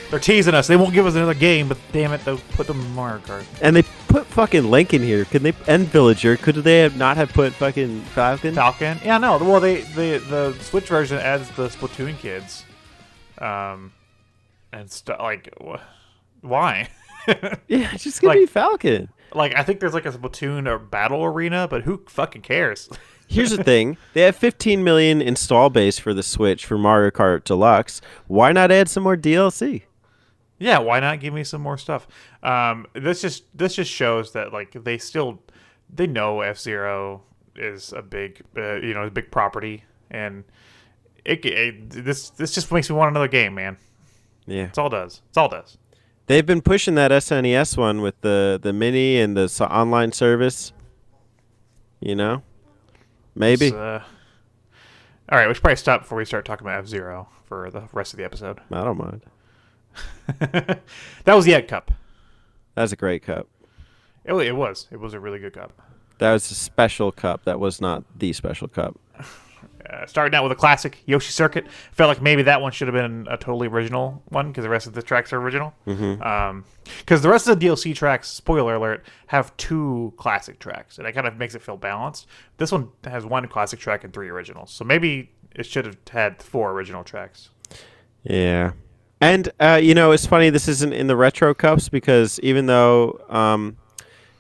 They're teasing us. They won't give us another game, but damn it, they'll put them in Mario Kart. And they put fucking Link in here. Could they and Villager? Could they not have put fucking Falcon? Falcon? Yeah, no. Well, the Switch version adds the Splatoon kids. Why? Yeah, it's just gonna be Falcon. Like, I think there's like a Splatoon or battle arena, but who fucking cares? Here's the thing. They have 15 million install base for the Switch for Mario Kart Deluxe. Why not add some more DLC? Yeah, why not give me some more stuff? This just shows that like they know F-Zero is a big a big property, and this just makes me want another game, man. Yeah, it's all it does. It's all it does. They've been pushing that SNES one with the mini and the online service. Maybe. All right, we should probably stop before we start talking about F-Zero for the rest of the episode. I don't mind. That was the Egg Cup. That was a great cup. It was. It was a really good cup. That was a special cup. That was not the special cup. Starting out with a classic Yoshi Circuit. Felt like maybe that one should have been a totally original one because the rest of the tracks are original. Because the rest of the DLC tracks, spoiler alert, have 2 classic tracks, and it kind of makes it feel balanced. This one has 1 classic track and 3 originals, so maybe it should have had 4 original tracks. Yeah. And, it's funny this isn't in the retro cups because even though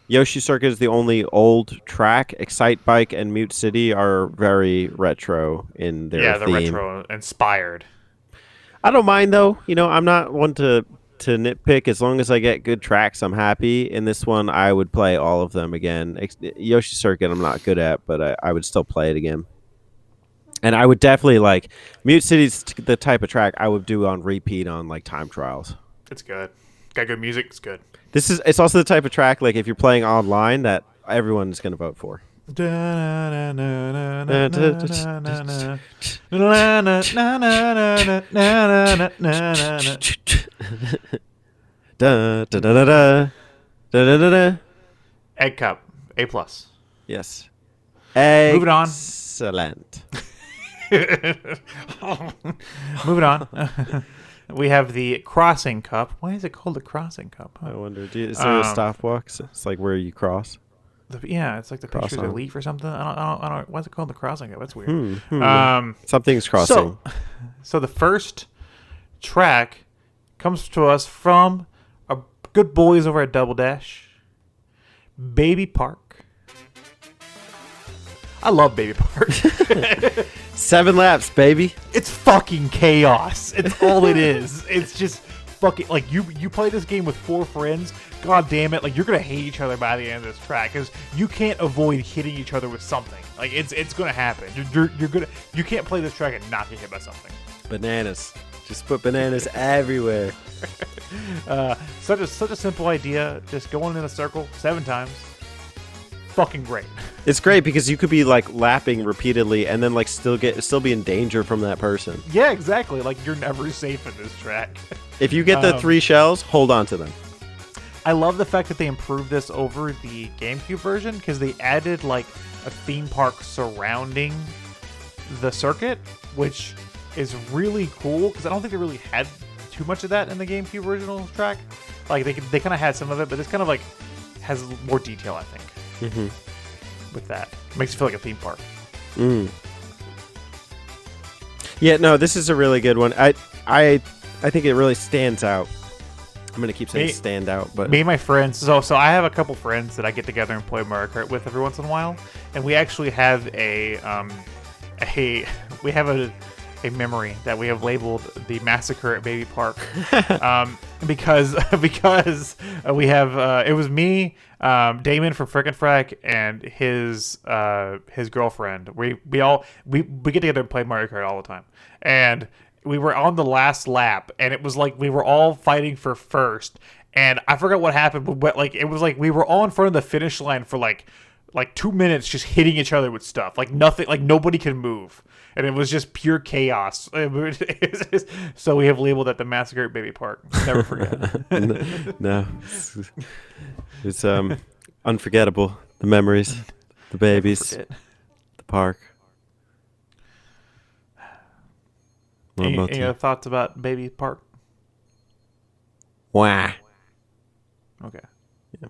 Yoshi Circuit is the only old track, Excite Bike and Mute City are very retro in their theme. They're retro inspired. I don't mind, though. I'm not one to nitpick. As long as I get good tracks, I'm happy. In this one, I would play all of them again. Yoshi Circuit I'm not good at, but I would still play it again. And I would definitely Mute City's the type of track I would do on repeat on time trials. It's good. Got good music. It's good. It's also the type of track if you're playing online that everyone's going to vote for. Egg Cup, A+. Yes. Moving on. Excellent. Moving on. We have the Crossing Cup. Why is it called the Crossing Cup? Huh? I wonder, is there a stopwalk? It's like where you cross. Yeah, it's like the Cross pictures of on. leaf or something. I don't. Why is it called the Crossing Cup? That's weird. Something's crossing. So the first track comes to us from our good boys over at Double Dash. Baby Park. I love Baby Park. 7 laps, baby. It's fucking chaos. It's all it is. It's just fucking like you play this game with 4 friends. God damn it! Like you're gonna hate each other by the end of this track because you can't avoid hitting each other with something. Like it's gonna happen. You're gonna you can't play this track and not get hit by something. Bananas. Just put bananas everywhere. Such a simple idea. Just going in a circle 7 times. Fucking great. It's great because you could be like lapping repeatedly and then like still be in danger from that person. Yeah, exactly. Like you're never safe in this track. If you get the 3 shells, hold on to them. I love the fact that they improved this over the GameCube version because they added like a theme park surrounding the circuit, which is really cool because I don't think they really had too much of that in the GameCube original track. Like they kind of had some of it, but this kind of like has more detail, I think. With that, it makes it feel like a theme park. Yeah, no, this is a really good one. I think it really stands out. I'm gonna keep saying stand out, but me and my friends. So I have a couple friends that I get together and play Mario Kart with every once in a while, and we actually have a memory that we have labeled the Massacre at Baby Park, because we have it was me, Damon from Frickin' Frack, and his girlfriend. We get together and play Mario Kart all the time, and we were on the last lap, and it was like we were all fighting for first, and I forgot what happened, but like it was like we were all in front of the finish line for like 2 minutes, just hitting each other with stuff, like nothing, like nobody could move. And it was just pure chaos. So we have labeled it the Massacre at Baby Park. Never forget. No. It's unforgettable. The memories, the babies, the park. Any other thoughts about Baby Park? Wah. Okay. Yeah.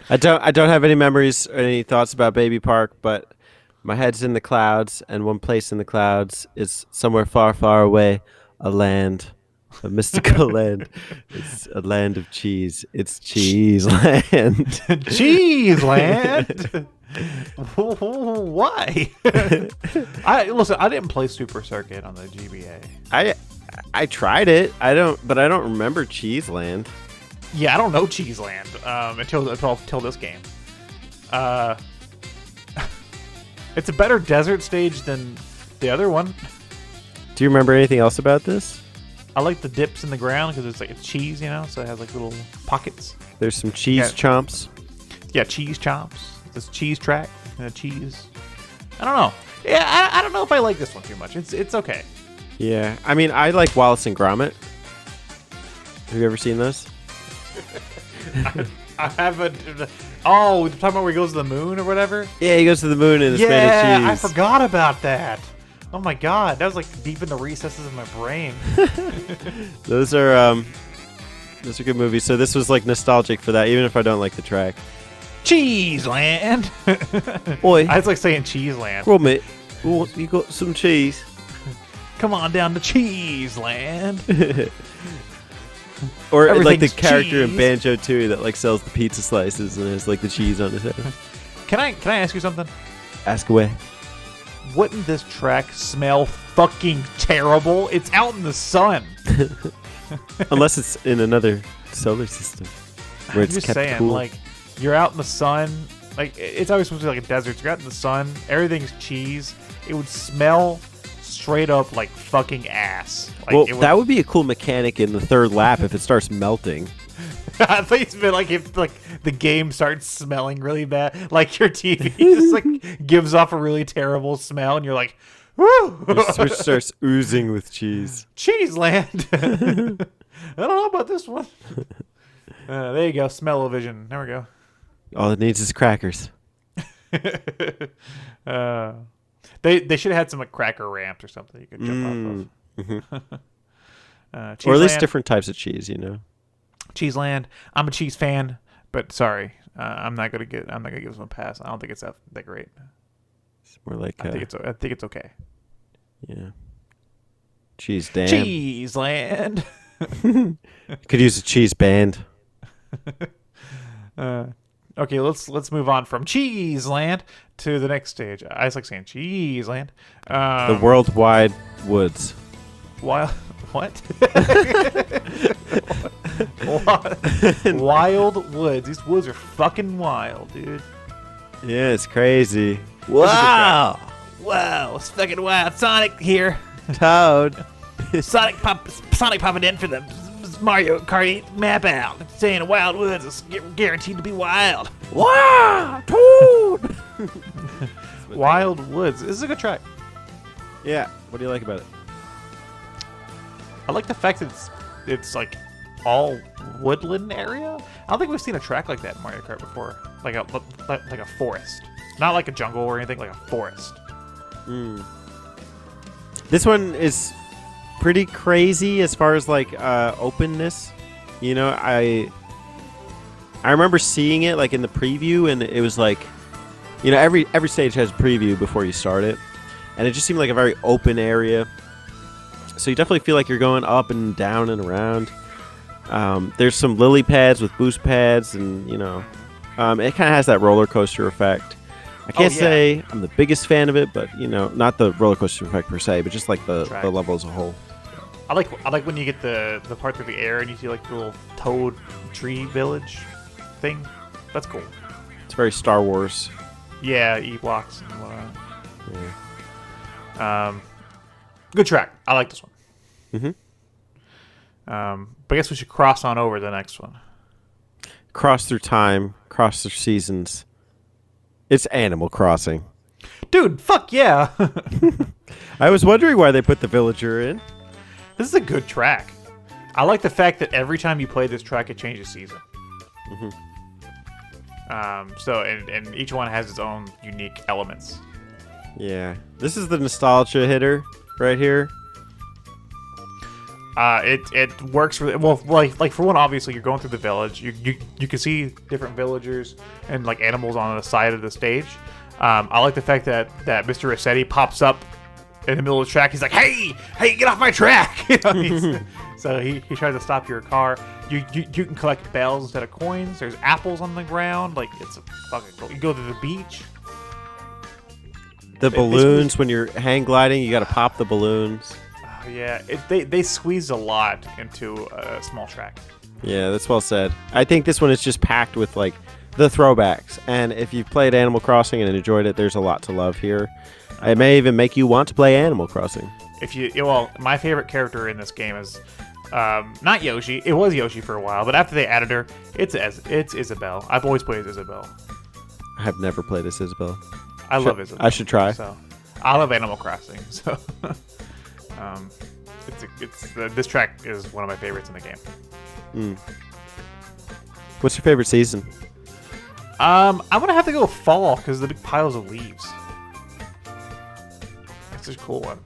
I don't have any memories or any thoughts about Baby Park, but my head's in the clouds, and one place in the clouds is somewhere far, far away, a land, a mystical land. It's a land of cheese. It's Cheese Land. Cheese Land? Why? I didn't play Super Circuit on the GBA. I tried it. I don't remember Cheese Land. Yeah, I don't know Cheese Land until this game. It's a better desert stage than the other one. Do you remember anything else about this? I like the dips in the ground because it's cheese, so it has like little pockets. There's some cheese chomps. Yeah, cheese chomps. This cheese track, cheese. I don't know. Yeah, I don't know if I like this one too much. It's okay. Yeah, I mean, I like Wallace and Gromit. Have you ever seen those? I haven't. Oh, we're talking about where he goes to the moon or whatever? Yeah, he goes to the moon and it's made of cheese. Yeah, I forgot about that. Oh my god, that was like deep in the recesses of my brain. Those are good movies. So this was like nostalgic for that, even if I don't like the track. Cheese Land. Oi. I was like saying Cheese Land. Gromit, you got some cheese? Come on down to Cheese Land. Or like the character cheese. in Banjo 2 that like sells the pizza slices and there's like the cheese on his head. Can I ask you something? Ask away. Wouldn't this track smell fucking terrible? It's out in the sun. Unless it's in another solar system where it's just kept saying, cool. like you're out in the sun. Like it's always supposed to be like a desert. So you're out in the sun. Everything's cheese. It would smell straight up like fucking ass. Like, well, that would be a cool mechanic in the third lap if it starts melting. I think it's been like if like the game starts smelling really bad, like your TV just like gives off a really terrible smell, and you're like, "Woo!" It starts oozing with cheese. Cheese Land. I don't know about this one. There you go, smell-o-vision. There we go. All it needs is crackers. uh, they should have had some like cracker ramps or something you could jump off of. Or at least Cheeseland. different types of cheese, you know. Cheeseland. I'm a cheese fan, but sorry, I'm not gonna give this one a pass. I don't think it's that great. It's more like I think it's okay. yeah. Cheese damn. Cheeseland. Could use a cheese band. Okay, let's move on from Cheeseland to the next stage. I just like saying Cheeseland. The worldwide woods. Wild what? Wild woods. These woods are fucking wild, dude. Yeah, it's crazy. Wow. Wow, it's fucking wild. Sonic here. Toad. Sonic popping in for the Mario Kart map out. Saying Wild Woods is guaranteed to be wild. Wow, Toad. Wild Woods. This is a good track. Yeah. What do you like about it? I like the fact that it's like all woodland area. I don't think we've seen a track like that in Mario Kart before. Like a forest, not like a jungle or anything. Like a forest. This one is pretty crazy as far as like openness. You know, I remember seeing it like in the preview, and it was like, you know, every stage has a preview before you start it, and it just seemed like a very open area. So you definitely feel like you're going up and down and around. There's some lily pads with boost pads, and you know, it kind of has that roller coaster effect. I can't say I'm the biggest fan of it, but you know, not the roller coaster effect per se, but just like the level as a whole. I like when you get the part through the air and you see like the little toad tree village thing. That's cool. It's very Star Wars. Yeah, E-blocks and whatnot. Yeah. Good track. I like this one. Mm-hmm. But I guess we should cross on over to the next one. Cross through time, cross through seasons. It's Animal Crossing. Dude, fuck yeah. I was wondering why they put the villager in. This is a good track. I like the fact that every time you play this track, it changes season. So and each one has its own unique elements. Yeah. This is the nostalgia hitter right here. It works for like for one, obviously you're going through the village. You can see different villagers and like animals on the side of the stage. I like the fact that Mr. Rossetti pops up in the middle of the track. He's like, hey, get off my track! You know, so he tries to stop your car. You can collect bells instead of coins. There's apples on the ground. Like, it's fucking cool. You go to the beach. The balloons, when you're hang gliding, you got to pop the balloons. Oh, yeah, they squeezed a lot into a small track. Yeah, that's well said. I think this one is just packed with like the throwbacks. And if you've played Animal Crossing and enjoyed it, there's a lot to love here. It may even make you want to play Animal Crossing. My favorite character in this game is not Yoshi. It was Yoshi for a while, but after they added her, it's Isabelle. I've always played as Isabelle. I have never played as Isabelle. I love Isabelle. I should try. So, I love Animal Crossing. So, this track is one of my favorites in the game. What's your favorite season? I'm gonna have to go fall because of the big piles of leaves. It's a cool one.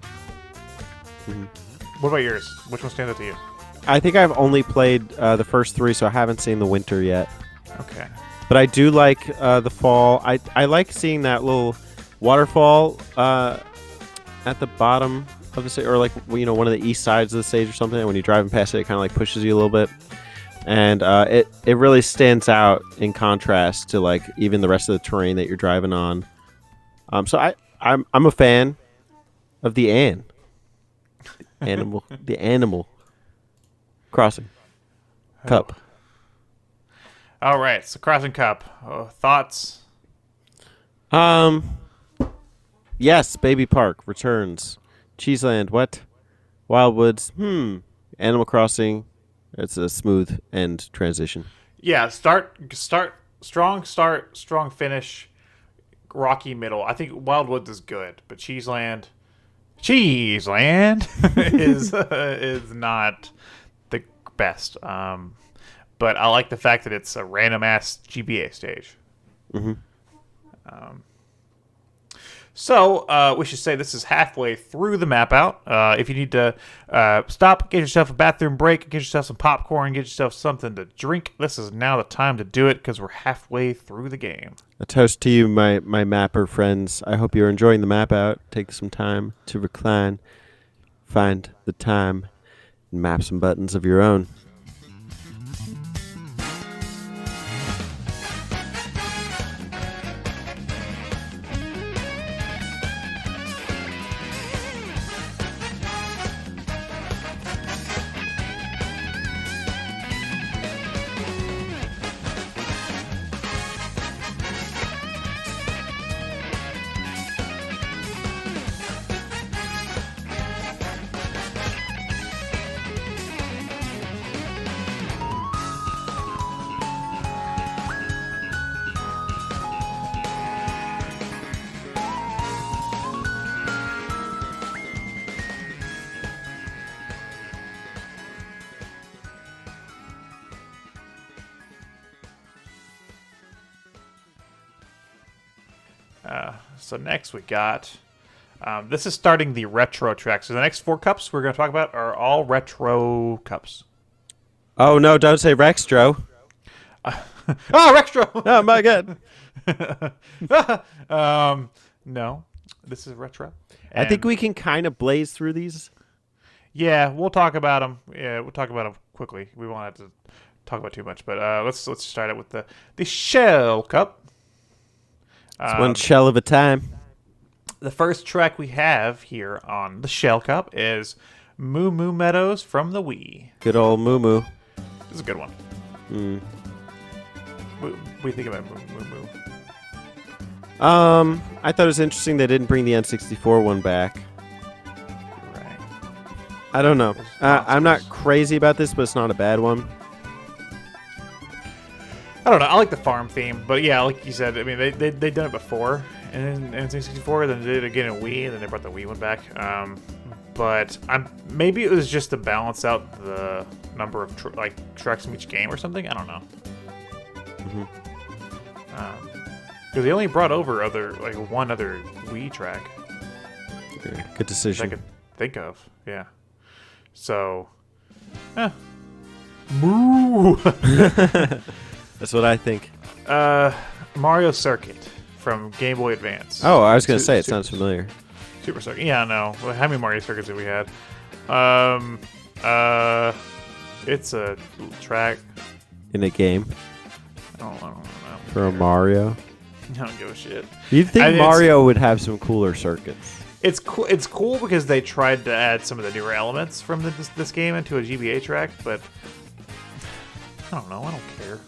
What about yours? Which one stands out to you? I think I've only played the first three, so I haven't seen the winter yet. Okay. But I do like the fall. I like seeing that little waterfall at the bottom of the stage, or like, you know, one of the east sides of the stage or something. When you're driving past it, it kind of like pushes you a little bit, and it really stands out in contrast to like even the rest of the terrain that you're driving on. So I'm a fan of the Animal Crossing Cup. All right, so Crossing Cup. Thoughts? Yes, Baby Park returns. Cheeseland, what? Wildwoods, Animal Crossing. It's a smooth end transition. Yeah, strong start, strong finish, rocky middle. I think Wildwoods is good, but Cheeseland is not the best. But I like the fact that it's a random ass GBA stage. So we should say this is halfway through the map out. If you need to stop, get yourself a bathroom break, get yourself some popcorn, get yourself something to drink, this is now the time to do it because we're halfway through the game. A toast to you, my mapper friends. I hope you're enjoying the map out. Take some time to recline, find the time, and map some buttons of your own. So next we got, this is starting the retro track. So the next 4 cups we're going to talk about are all retro cups. Oh, no, don't say Rextro. Oh, Rextro! Oh, my God. No, this is retro. I think we can kind of blaze through these. Yeah, we'll talk about them. Yeah, we'll talk about them quickly. We won't have to talk about too much, but let's start out with the Shell Cup. It's one shell of a time. The first track we have here on the Shell Cup is Moo Moo Meadows from the Wii. Good old Moo Moo. This is a good one. What do you think about Moo Moo? I thought it was interesting they didn't bring the N64 one back. Right. I don't know. I'm not crazy about this, but it's not a bad one. I don't know. I like the farm theme, but yeah, like you said, I mean, they done it before in N64, then they did it again in Wii, and then they brought the Wii one back. But maybe it was just to balance out the number of tracks in each game or something. I don't know. Because they only brought over one other Wii track. Okay, good decision. I could think of, yeah. So, moo. That's what I think. Mario Circuit from Game Boy Advance. Oh, I was going to say, it sounds familiar. Super Circuit. Yeah, no. Well, how many Mario Circuits have we had? It's a track. In a game? I don't know. For a Mario? I don't give a shit. You'd think Mario would have some cooler circuits. It's cool. It's cool because they tried to add some of the newer elements from this game into a GBA track, but I don't know. I don't care.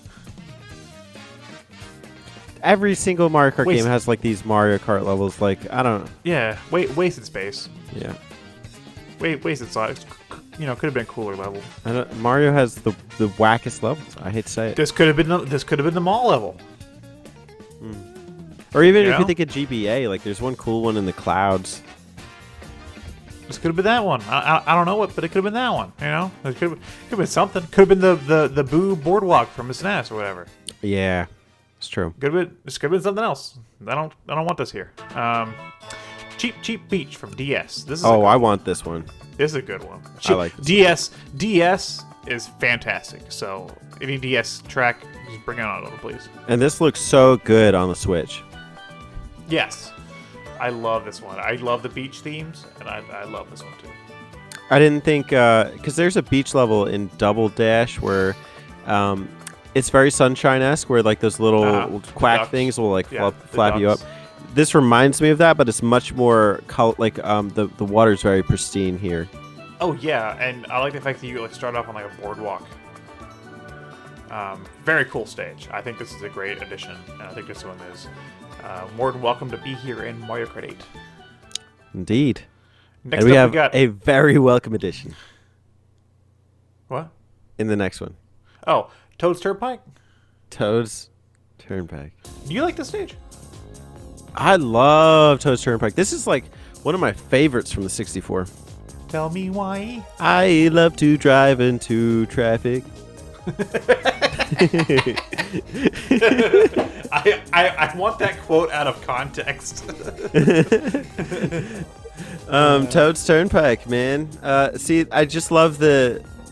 Every single Mario Kart game has like these Mario Kart levels. Like, I don't know. Yeah, wasted space. Yeah. Wasted size. Could have been cooler level. Mario has the wackest levels. I hate to say it. This could have been the mall level. Or even if you think of GBA, like there's one cool one in the clouds. This could have been that one. I don't know what, but it could have been that one. It could have been something. Could have been the Boo Boardwalk from SNES or whatever. Yeah, it's true. This could have been something else. I don't want this here. Cheap Beach from DS. This is I want this one. This is a good one. I like this DS is fantastic. So any DS track, just bring it on over, please. And this looks so good on the Switch. Yes. I love this one. I love the beach themes, and I love this one too. I didn't think, because there's a beach level in Double Dash where it's very Sunshine-esque, where like those little quack things will like flap you up. This reminds me of that, but it's much more the water's very pristine here. Oh yeah, and I like the fact that you start off on like a boardwalk. Very cool stage. I think this is a great addition, and I think this one is more than welcome to be here in Mario Kart 8. Indeed. Next and we up, have a very welcome addition. What? In the next one. Oh, Toad's Turnpike? Toad's Turnpike. Do you like this stage? I love Toad's Turnpike. This is like one of my favorites from the 64. Tell me why. I love to drive into traffic. I want that quote out of context. Toad's Turnpike, man. See, I just love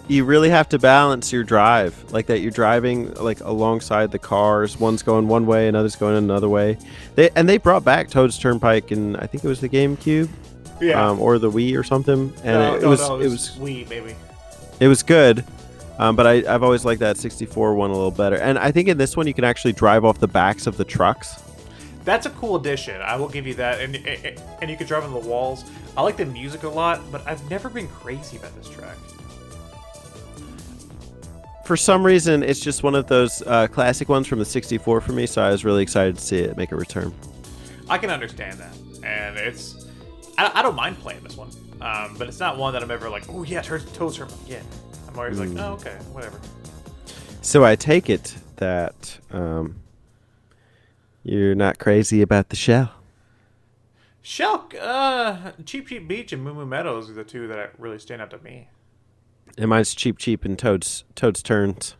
you really have to balance your drive, like that you're driving like alongside the cars. One's going one way, another's going another way. They brought back Toad's Turnpike, and I think it was the GameCube, or the Wii or something. And it was Wii, maybe. It was good, but I've always liked that 64 one a little better. And I think in this one you can actually drive off the backs of the trucks. That's a cool addition. I will give you that, and you can drive on the walls. I like the music a lot, but I've never been crazy about this track. For some reason, it's just one of those classic ones from the 64 for me, so I was really excited to see it make a return. I can understand that, and I don't mind playing this one, but it's not one that I'm ever like, oh yeah, Toad's Turnpike, yeah. I'm always like, oh okay, whatever. So I take it that you're not crazy about the shell. Shell, Cheap Cheap Beach and Moo Moo Meadows are the two that really stand out to me. And mine's Cheap Cheap and Toad's Turns.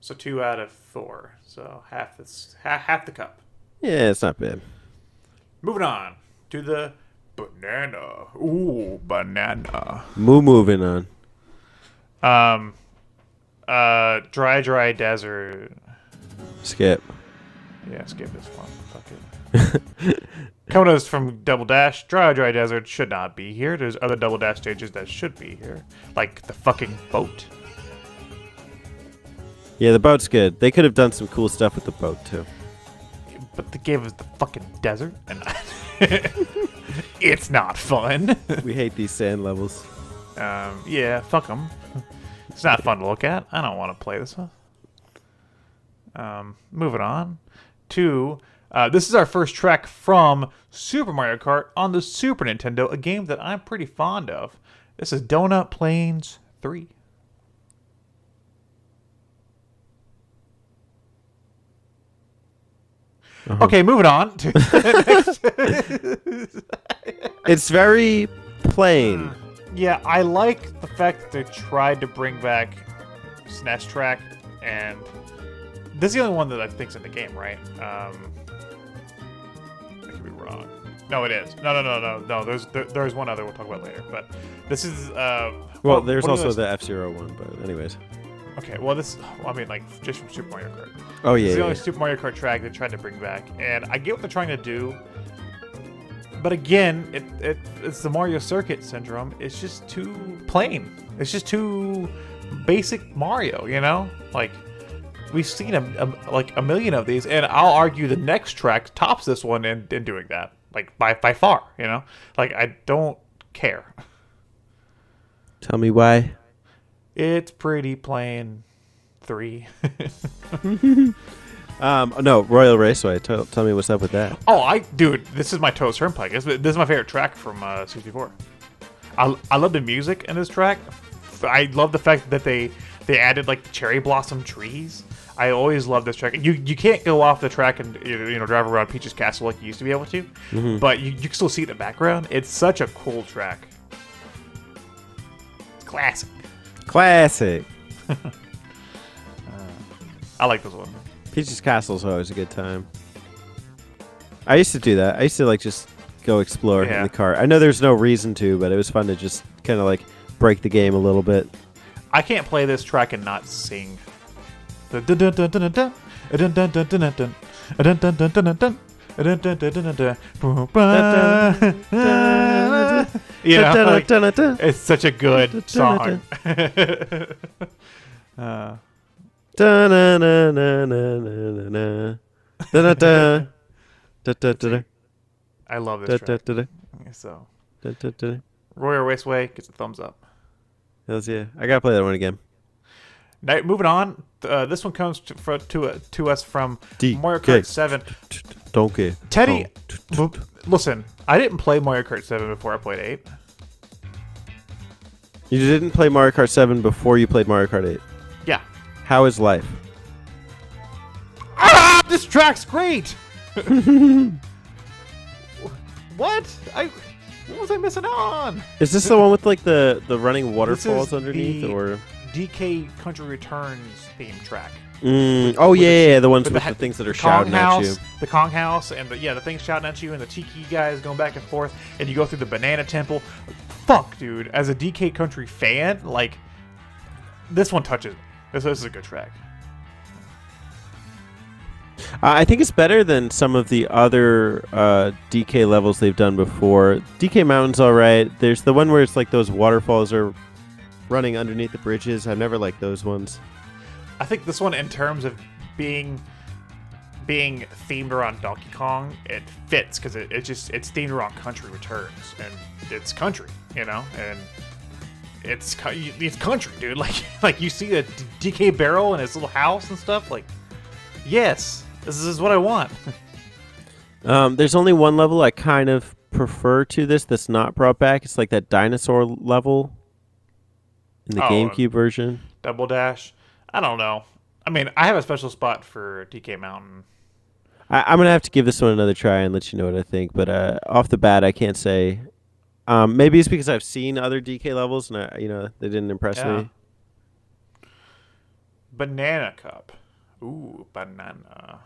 So 2 out of 4. So half the cup. Yeah, it's not bad. Moving on to the banana. Ooh, banana. Moving on. Dry desert. Skip. Yeah, skip this one. Fuck it. Coming to us from Double Dash, Dry Desert should not be here. There's other Double Dash stages that should be here. Like the fucking boat. Yeah, the boat's good. They could have done some cool stuff with the boat, too. But they gave us the fucking desert, and it's not fun. We hate these sand levels. Yeah, fuck them. It's not fun to look at. I don't want to play this one. Moving on to... this is our first track from Super Mario Kart on the Super Nintendo, a game that I'm pretty fond of. This is Donut Plains 3. Okay, moving on to the next. It's very plain. Yeah, I like the fact that they tried to bring back SNES track, and this is the only one that I think's in the game, right? I could be wrong. No, it is. No. There's one other we'll talk about later, but this is well, there's also the F-Zero one, but anyways. Okay, well I mean like just from Super Mario Kart. Oh yeah. It's the only Super Mario Kart track they tried to bring back, and I get what they're trying to do. But again, it's the Mario Circuit syndrome. It's just too plain. It's just too basic Mario, you know? Like, we've seen a million of these, and I'll argue the next track tops this one in doing that. Like, by far, you know? Like, I don't care. Tell me why. It's pretty plain 3. No, Royal Raceway. Tell me what's up with that. Oh, dude, this is my Toad's Turnpike. This is my favorite track from 64. I love the music in this track. I love the fact that they added like cherry blossom trees. I always love this track. You can't go off the track and drive around Peach's Castle like you used to be able to, but you can still see it in the background. It's such a cool track. Classic. I like this one. Peach's Castle's always a good time. I used to do that. I used to like just go explore in the car. I know there's no reason to, but it was fun to just kind of like break the game a little bit. I can't play this track and not sing. The dun dun dun dun dun dun dun dun dun dun dun dun dun dun dun. You know, like, it's such a good song. I love this track. So, Royal Raceway gets a thumbs up. Hells yeah. I gotta play that one again. Now, moving on, this one comes to us from Mario Kart 7. Donkey. Teddy, listen, I didn't play Mario Kart 7 before I played 8. You didn't play Mario Kart 7 before you played Mario Kart 8? Yeah. How is life? Ah! This track's great! What? What was I missing out on? Is this the one with like the running waterfalls underneath, or DK Country Returns theme track? Oh yeah, the ones with with the things that are the Kong shouting at you. house, the Kong house, and the things shouting at you, and the Tiki guys going back and forth, and you go through the Banana Temple. Fuck, dude. As a DK Country fan, like, this one touches me. This is a good track. I think it's better than some of the other DK levels they've done before. DK Mountain's all right. There's the one where it's like those waterfalls are running underneath the bridges. I've never liked those ones. I think this one, in terms of being themed around Donkey Kong, it fits because it's themed around Country Returns, and it's country, and it's country, dude. Like you see a DK barrel in his little house and stuff. Like, yes, this is what I want. There's only one level I kind of prefer to this that's not brought back. It's like that dinosaur level in the GameCube version. Double Dash. I don't know. I mean, I have a special spot for DK Mountain. I'm gonna have to give this one another try and let you know what I think. But off the bat, I can't say. Maybe it's because I've seen other DK levels and they didn't impress me. Banana Cup. Ooh, banana.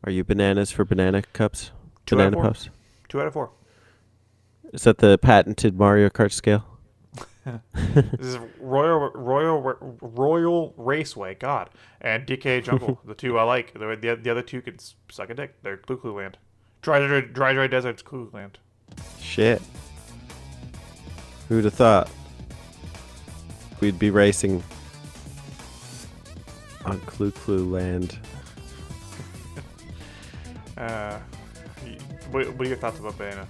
Are you bananas for banana cups? 2 banana out of 4. puffs. 2 out of 4. Is that the patented Mario Kart scale? This is Royal Raceway, God, and DK Jungle. The two I like. The other two can suck a dick. They're Clu Clu Land. Dry Desert's Clu Clu Land. Shit. Who'd have thought we'd be racing on Clu Clu Land? What are your thoughts about Banana?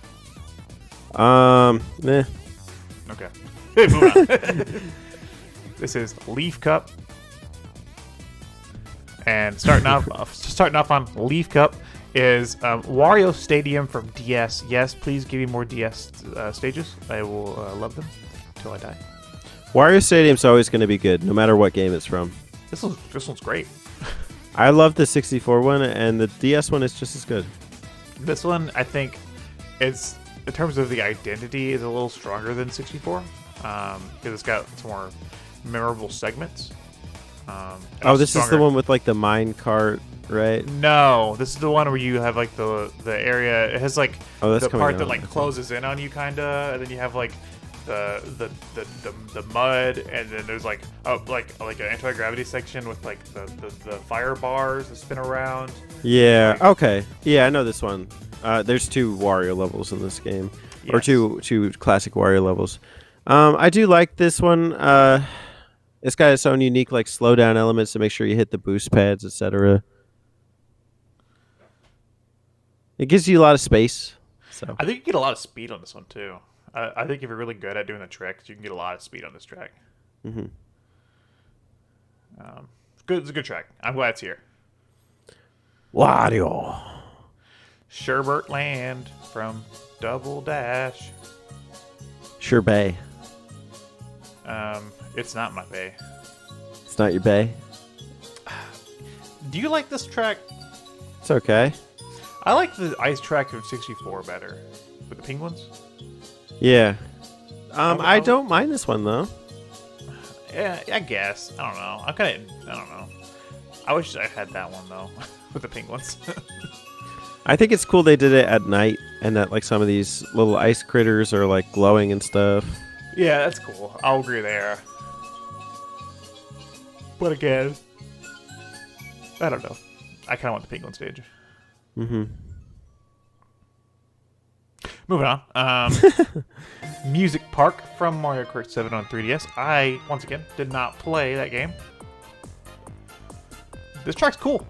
Meh. Okay. Hey, move on. This is Leaf Cup. And starting off on Leaf Cup is Wario Stadium from DS. Yes, please give me more DS stages. I will love them until I die. Wario Stadium's always going to be good, no matter what game it's from. This one's great. I love the 64 one, and the DS one is just as good. This one, I think, is, in terms of the identity, is a little stronger than 64. Because it's got some more memorable segments. This is the one with like the mine cart, right? No, this is the one where you have like the area. It has like the part that like closes in on you, kinda, and then you have like the mud, and then there's like an anti-gravity section with like the fire bars that spin around. Yeah. Okay. Yeah, I know this one. There's 2 Wario levels in this game, yes. Or two classic Wario levels. I do like this one. It's got its own unique like slowdown elements to make sure you hit the boost pads, etc. It gives you a lot of space. So I think you get a lot of speed on this one too. I think if you're really good at doing the tricks, you can get a lot of speed on this track. Mm-hmm. It's a good track. I'm glad it's here. Wario. Sherbert Land from Double Dash. Sure Bay. It's not my bay. It's not your bay? Do you like this track? It's okay. I like the ice track of 64 better. With the penguins? Yeah. I don't mind this one, though. Yeah, I guess. I don't know. I don't know. I wish I had that one, though. With the penguins. I think it's cool they did it at night, and that like some of these little ice critters are like glowing and stuff. Yeah, that's cool. I'll agree there. But again, I don't know. I kind of want the penguin stage. Mm-hmm. Moving on. Music Park from Mario Kart 7 on 3DS. I, once again, did not play that game. This track's cool.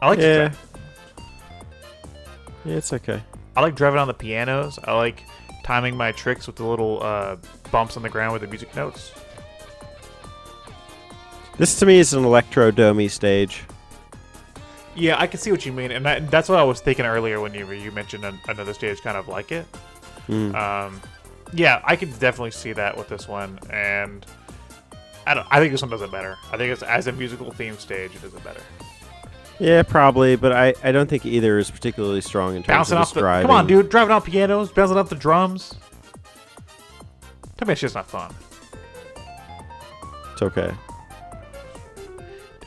I like this track. Yeah, it's okay. I like driving on the pianos. I like timing my tricks with the little bumps on the ground with the music notes. This to me is an electro-domey stage. Yeah, I can see what you mean, and that's what I was thinking earlier when you mentioned another stage kind of like it. Yeah, I could definitely see that with this one, and I think this one does it better. I think it's as a musical theme stage, it does it better. Yeah, probably, but I don't think either is particularly strong in terms of driving. Come on, dude, driving on pianos, bouncing off the drums. Tell me it's just not fun. It's okay.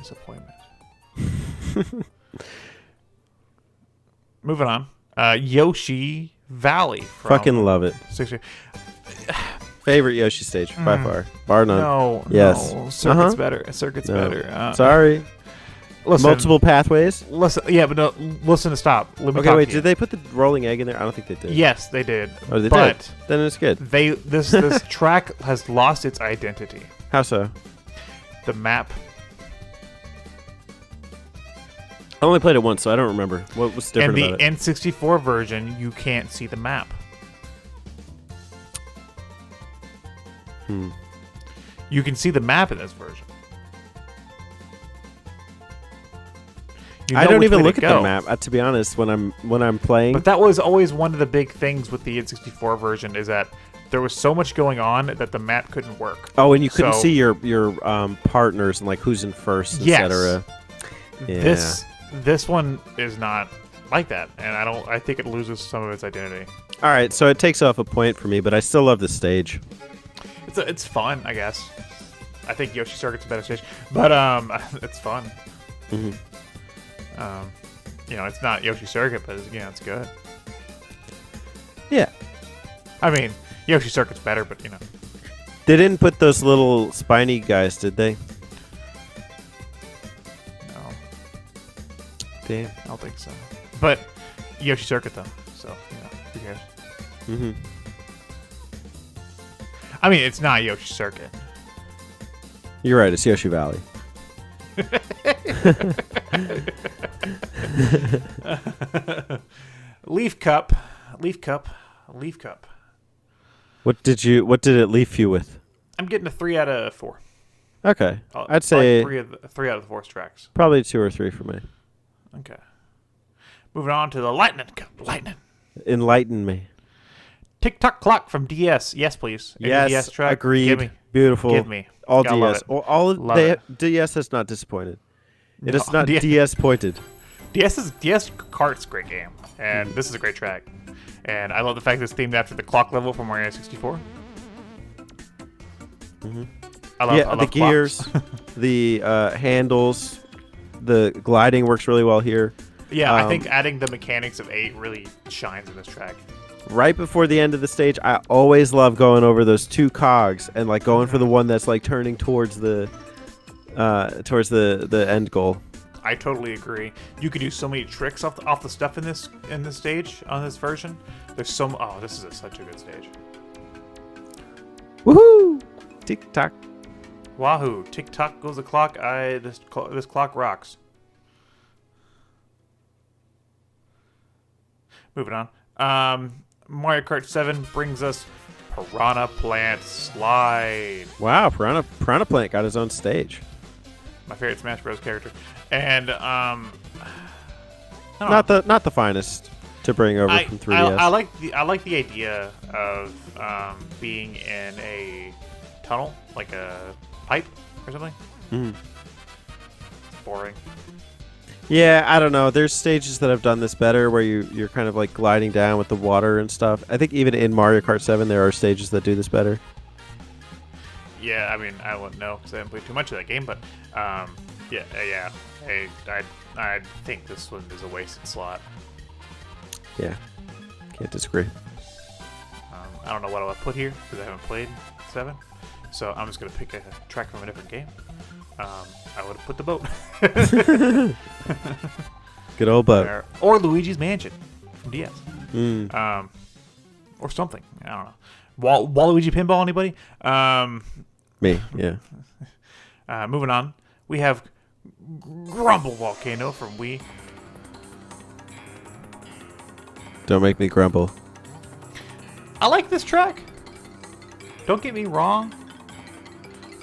disappointment. Moving on. Yoshi Valley. From Fucking love it. 60. Favorite Yoshi stage by far. Bar none. No. Yes. No. Circuit's better. Circuit's No. better. Sorry. Listen, Multiple pathways. Listen. Yeah, but no, listen to stop. Let me Okay, talk wait. to you. Did they put the rolling egg in there? I don't think they did. Yes, they did. Oh, they but did. Then it's good. This track has lost its identity. How so? The map. I only played it once, so I don't remember. What was In different the about it? N64 version, you can't see the map. You can see the map in this version. You I know don't which even way look to at the go. map, to be honest, when I'm playing. But that was always one of the big things with the N64 version is that there was so much going on that the map couldn't work. Oh, and you couldn't So- see your partners and like who's in first, Yes. etc. Yeah. This one is not like that, and I think it loses some of its identity. All right, so it takes off a point for me, but I still love the stage. It's fun, I guess. I think Yoshi Circuit's a better stage, but it's fun. Mm-hmm. It's not Yoshi Circuit, but it's good. Yeah. I mean, Yoshi Circuit's better, but They didn't put those little spiny guys, did they? no, Damn. I don't think so. But Yoshi Circuit though, so who cares? Mm-hmm. I mean, it's not Yoshi Circuit. You're right. It's Yoshi Valley. Leaf Cup, Leaf Cup, Leaf Cup. What did it leave you with? I'm getting a 3 out of 4. Okay, I I'd say like 3 out of the 4 tracks. probably 2 or 3 for me. Okay. Moving on to the Lightning Cup. Lightning. Enlighten me. Tick-tock clock from DS. Yes, please. Any Yes, DS track? agreed. Give me. Beautiful. Give me. All Gotta love DS. it. All of Love they, it. DS has not disappointed. It No, is not DS DS pointed. DS Kart's a great game, and this is a great track. And I love the fact that it's themed after the clock level from Mario 64. Mm-hmm. I love The clocks. gears, the handles, the gliding works really well here. Yeah, I think adding the mechanics of 8 really shines in this track. Right before the end of the stage, I always love going over those 2 cogs and like going for the one that's like turning towards the end goal. I totally agree. You could do so many tricks off the stuff in this stage on this version. There's this is such a good stage. Woohoo! Tick tock. Wahoo! Tick tock goes the clock. This clock rocks. Moving on. Mario Kart 7 brings us Piranha Plant Slide. Wow, Piranha Plant got his own stage. My favorite Smash Bros. Character, and Not the finest to bring over from 3DS. I like the idea of being in a tunnel, like a pipe or something. Mhm. It's boring. Yeah, I don't know. There's stages that have done this better where you're kind of like gliding down with the water and stuff. I think even in Mario Kart 7 there are stages that do this better. Yeah, I mean, I wouldn't know because I haven't played too much of that game, but yeah. I think this one is a wasted slot. Yeah, can't disagree. I don't know what I'll put here because I haven't played 7, so I'm just gonna pick a track from a different game. I would have put the boat. Good old boat. Or Luigi's Mansion from DS. Mm. Or something. I don't know. Waluigi Pinball, anybody? Me, yeah. Moving on. We have Grumble Volcano from Wii. Don't make me grumble. I like this track. Don't get me wrong.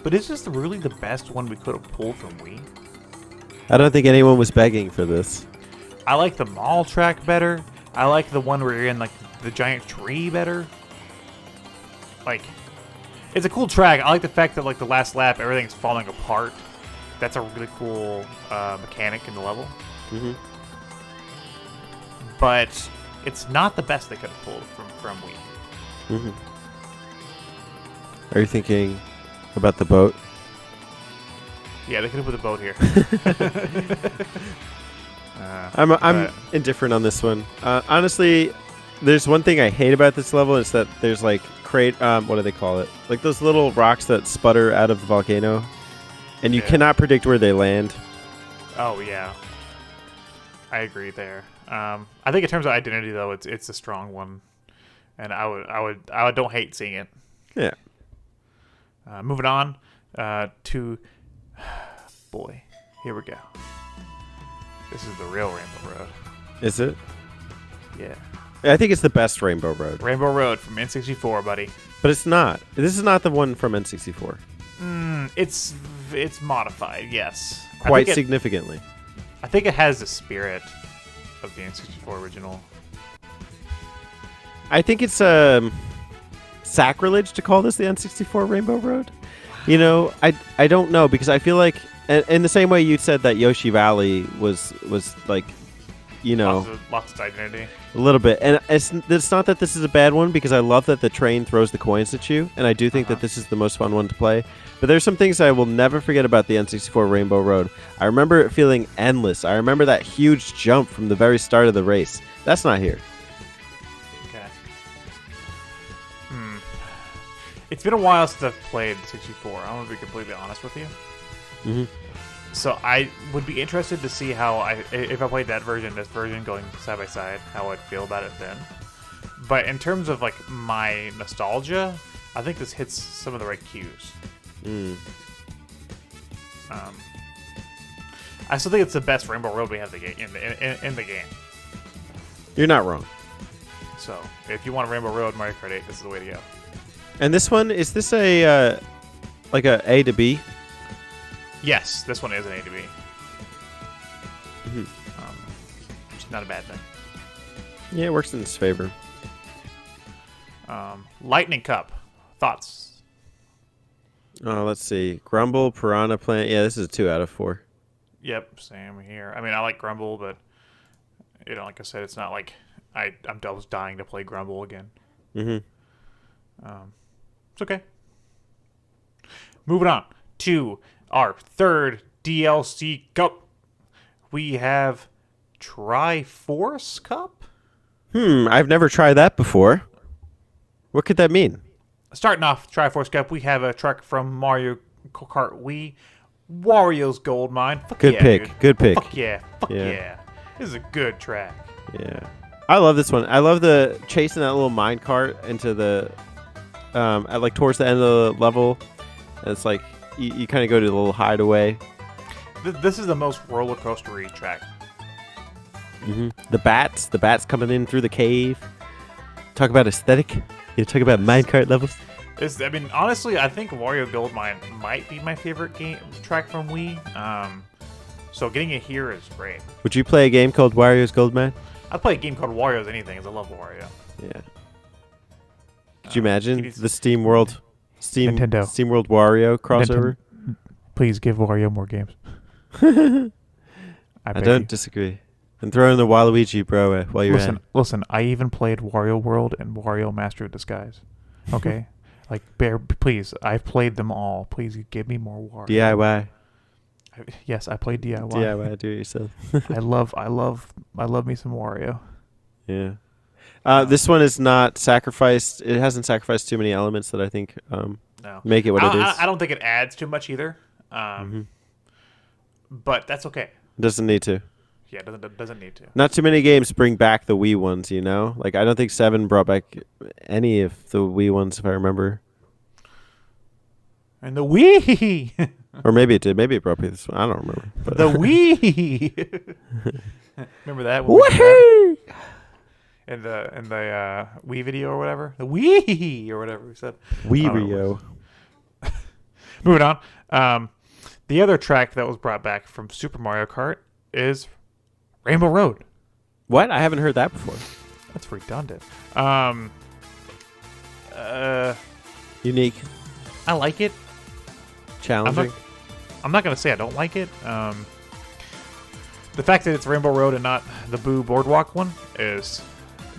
But is this really the best one we could have pulled from Wii? I don't think anyone was begging for this. I like the mall track better. I like the one where you're in like the giant tree better. Like, it's a cool track. I like the fact that like the last lap everything's falling apart. That's a really cool mechanic in the level. Mm-hmm. But it's not the best they could have pulled from Wii. Mm-hmm. Are you thinking about the boat? Yeah, they could have put the boat here. I'm indifferent on this one. Honestly, there's one thing I hate about this level is that there's like what do they call it? Like those little rocks that sputter out of the volcano, and you cannot predict where they land. Oh yeah, I agree there. I think in terms of identity though, it's a strong one, and I don't hate seeing it. Yeah. Moving on to boy, here we go. This is the real Rainbow Road. Is it? Yeah. I think it's the best Rainbow Road. Rainbow Road from N64, buddy. But it's not. This is not the one from N64. It's modified, yes. Quite significantly. I think it has the spirit of the N64 original. I think it's sacrilege to call this the N64 Rainbow Road. You know, I don't know, because I feel like in the same way you said that Yoshi Valley was like, you know, lots of identity. A little bit. And it's not that this is a bad one, because I love that the train throws the coins at you, and I do think that this is the most fun one to play. But there's some things I will never forget about the N64 Rainbow Road. I remember it feeling endless. I remember that huge jump from the very start of the race. That's not here. Okay. It's been a while since I've played 64. I'm going to be completely honest with you. Mm-hmm. So I would be interested to see how if I played that version, this version going side by side, how I'd feel about it then. But in terms of like my nostalgia, I think this hits some of the right cues. I still think it's the best Rainbow Road we have in the game. You're not wrong. So if you want a Rainbow Road Mario Kart 8, this is the way to go. And this one, is this a like a A to B? Yes, this one is an A to B. Mm-hmm. Which is not a bad thing. Yeah, it works in its favor. Lightning Cup. Thoughts? Let's see. Grumble, Piranha Plant. Yeah, this is a 2 out of 4. Yep, same here. I mean, I like Grumble, but you know, like I said, it's not like I'm dying to play Grumble again. Mm-hmm. It's okay. Moving on to our third DLC Cup. We have Triforce Cup. I've never tried that before. What could that mean? Starting off Triforce Cup, we have a track from Mario Kart Wii, Wario's Gold Mine. Fuck good yeah, pick. Dude. Good pick. Fuck yeah. Fuck yeah. This is a good track. Yeah. I love this one. I love the chasing that little mine cart into the at like towards the end of the level. It's like you kind of go to the little hideaway. This is the most roller coastery track. Mm-hmm. The bats coming in through the cave. Talk about aesthetic. You talk about minecart levels. I mean, honestly, I think Wario Gold Mine might be my favorite game track from Wii. So getting it here is great. Would you play a game called Wario's Gold Mine? I'd play a game called Wario's anything, because I love Wario. Yeah. Could you imagine the Steam World Wario crossover? Please give Wario more games. I don't disagree. And throw in the Waluigi, bro, while you're at it. Listen, I even played Wario World and Wario Master of Disguise. Okay? Like, please, I've played them all. Please give me more Wario. DIY. Yes, I played DIY. DIY, do it yourself. I love me some Wario. Yeah. This one is not sacrificed. It hasn't sacrificed too many elements that I think make it what it is. I don't think it adds too much either. But that's okay. Doesn't need to. Yeah, it doesn't need to. Not too many games bring back the Wii ones, you know? Like, I don't think 7 brought back any of the Wii ones, if I remember. And the Wii! Or maybe it did. Maybe it brought back this one. I don't remember. But the Wii! Remember that? Woohoo! In the Wii video or whatever? The Wii! Or whatever we said. Wii Rio. Moving on. The other track that was brought back from Super Mario Kart is Rainbow Road. What? I haven't heard that before. That's redundant. Unique. I like it. Challenging. I'm not going to say I don't like it. The fact that it's Rainbow Road and not the Boo Boardwalk one is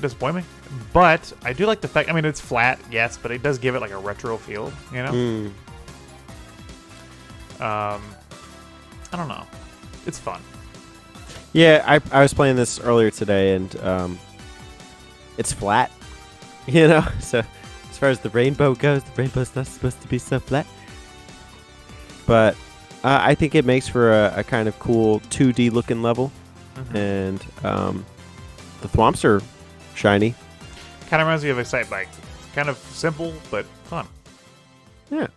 disappointing. But I do like the fact, I mean, it's flat, yes, but it does give it like a retro feel, you know? I don't know. It's fun. Yeah, I was playing this earlier today, and it's flat. You know, so as far as the rainbow goes, the rainbow's not supposed to be so flat. But I think it makes for a kind of cool 2D looking level, and the thwomps are shiny. Kind of reminds me of Excite Bike. It's kind of simple but fun. Yeah.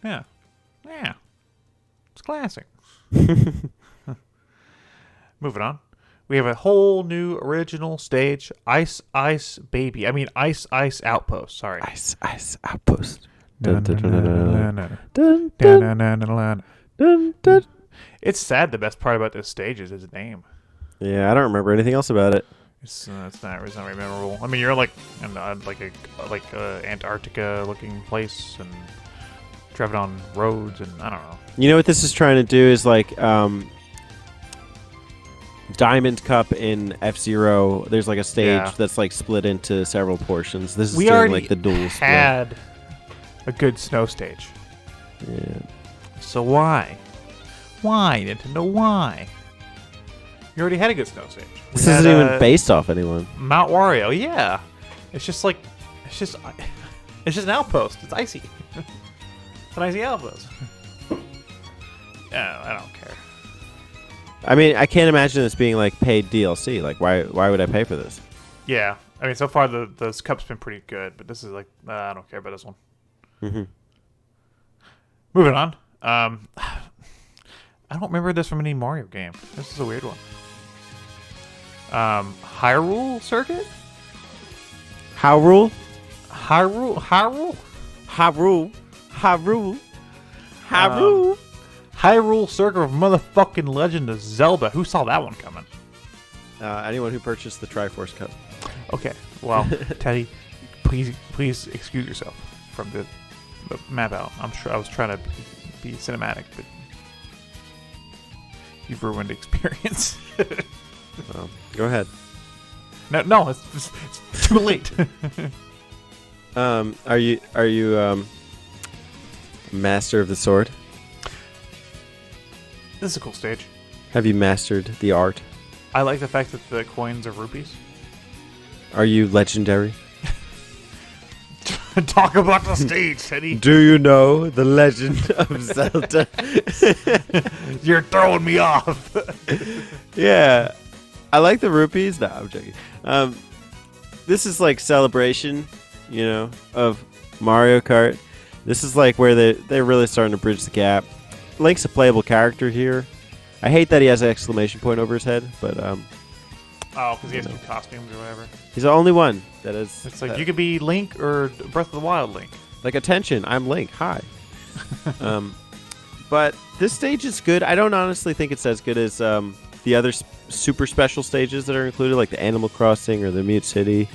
Yeah. Yeah. It's classic. Moving on. We have a whole new original stage. Ice Ice Baby. I mean Ice Ice Outpost. Sorry. Ice Ice Outpost. It's sad. The best part about this stage is its name. Yeah, I don't remember anything else about it. It's not very memorable. I mean, you're like in like a Antarctica looking place and driving on roads, and I don't know. You know what this is trying to do is like Diamond Cup in F-Zero. There's like a stage that's like split into several portions. This is we doing already like the dual had a good snow stage. Yeah. So why? Why, Nintendo? Why? You already had a good snow stage. This isn't even based off anyone. Mount Wario, yeah. It's just an outpost. It's icy. It's an icy outpost. Yeah, I don't care. I mean, I can't imagine this being like paid DLC. Like, why would I pay for this? Yeah, I mean, so far the cup's been pretty good, but this is like I don't care about this one. Mm-hmm. Moving on. I don't remember this from any Mario game. This is a weird one. Hyrule Circuit? Hyrule? Hyrule? Hyrule? Hyrule Circuit of motherfucking Legend of Zelda. Who saw that one coming? Anyone who purchased the Triforce Cup. Okay, well, Teddy, please excuse yourself from the map out. I'm sure I was trying to be cinematic, but you've ruined the experience. Well, go ahead. No, it's too late. Are you master of the sword? This is a cool stage. Have you mastered the art? I like the fact that the coins are rupees. Are you legendary? Talk about the stage, Teddy. Do you know the Legend of Zelda? You're throwing me off. Yeah. I like the rupees. No, I'm joking. This is like celebration, you know, of Mario Kart. This is like where they're really starting to bridge the gap. Link's a playable character here. I hate that he has an exclamation point over his head, but oh, because he has new costumes or whatever. He's the only one that is. It's like you could be Link or Breath of the Wild Link. Like, attention, I'm Link. Hi. But this stage is good. I don't honestly think it's as good as the other super special stages that are included, like the Animal Crossing or the Mute City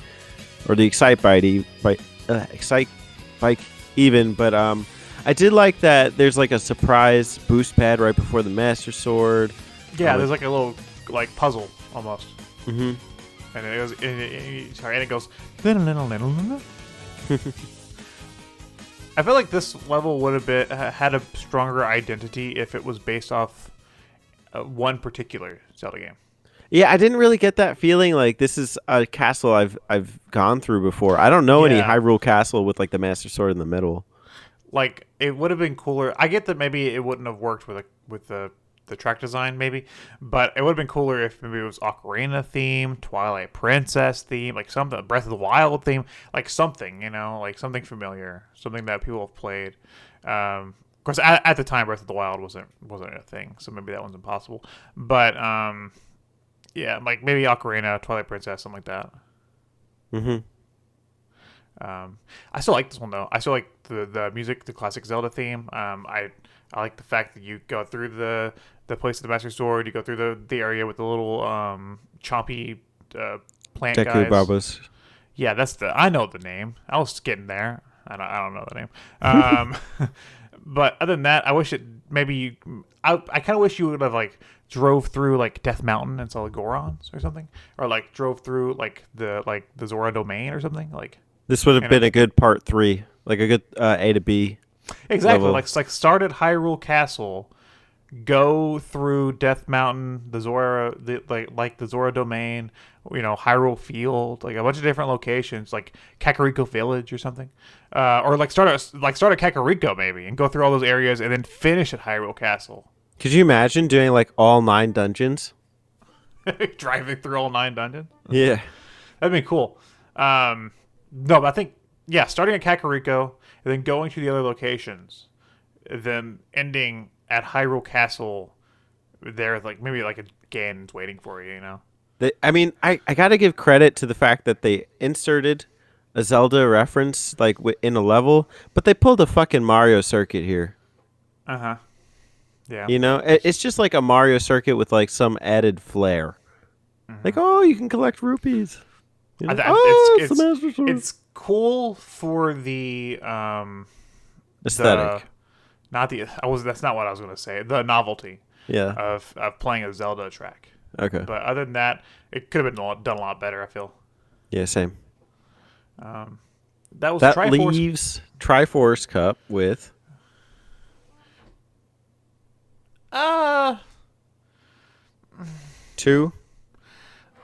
or the Excite Bike even. But I did like that there's like a surprise boost pad right before the Master Sword. Yeah, there's like a little like puzzle almost. Mm-hmm. And it goes. And it goes. I feel like this level would have had a stronger identity if it was based off one particular Zelda game. Yeah, I didn't really get that feeling. Like, this is a castle I've gone through before. I don't know any Hyrule Castle with like the Master Sword in the middle. Like, it would have been cooler. I get that maybe it wouldn't have worked with the track design, maybe, but it would have been cooler if maybe it was Ocarina theme, Twilight Princess theme, like something, Breath of the Wild theme, like something, you know, like something familiar, something that people have played. Of course, at the time, Breath of the Wild wasn't a thing, so maybe that one's impossible. But yeah, like maybe Ocarina, Twilight Princess, something like that. Mm-hmm. I still like this one though. I still like the music, the classic Zelda theme. I like the fact that you go through the place of the Master Sword. You go through the area with the little chompy plant Deku guys. Babas. Yeah, I know the name. I was getting there. I don't know the name. But other than that, I wish it maybe I kind of wish you would have like drove through like Death Mountain and saw the Gorons or something, or like drove through like the Zora Domain or something like. This would have been a good part 3, like a good A to B. Exactly, level. like start at Hyrule Castle, go through Death Mountain, the Zora, the Zora Domain, Hyrule Field, like a bunch of different locations, like Kakariko Village or something, or start at Kakariko maybe and go through all those areas and then finish at Hyrule Castle. Could you imagine doing like all 9 dungeons? Driving through all 9 dungeons? Yeah. That'd be cool. No, but I think, starting at Kakariko and then going to the other locations, then ending at Hyrule Castle, there, like maybe like a Ganon's waiting for you, I got to give credit to the fact that they inserted a Zelda reference like in a level, but they pulled a fucking Mario circuit here. Uh-huh. Yeah. It's just like a Mario circuit with like some added flair. Mm-hmm. Like, oh, you can collect rupees. It's cool for the aesthetic. That's not what I was going to say. The novelty. Yeah. Of playing a Zelda track. Okay. But other than that, it could have been done a lot better, I feel. Yeah, same. That leaves Triforce Cup with 2.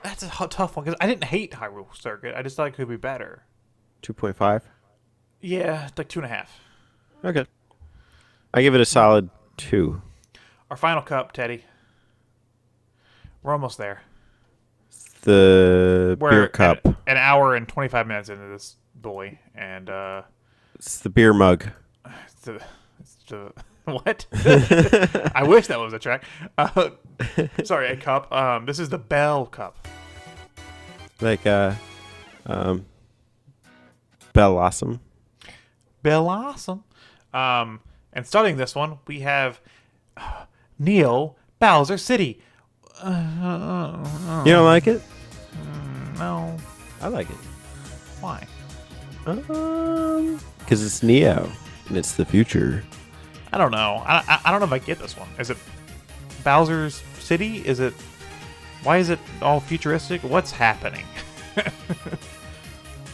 That's a tough one because I didn't hate Hyrule Circuit. I just thought it could be better. 2.5. Yeah, like 2.5. Okay. I give it a solid 2. Our final cup, Teddy. We're almost there. The beer cup. An hour and 25 minutes into this boy, and it's the beer mug. It's the what? I wish that was a track. Sorry, a cup. This is the Bell Cup. Like Bellossom. Bellossom. And starting this one, we have Neo Bowser City. You don't like it? No. I like it. Why? Because it's Neo and it's the future. I don't know. I don't know if I get this one. Is it Bowser's City? Why is it all futuristic? What's happening?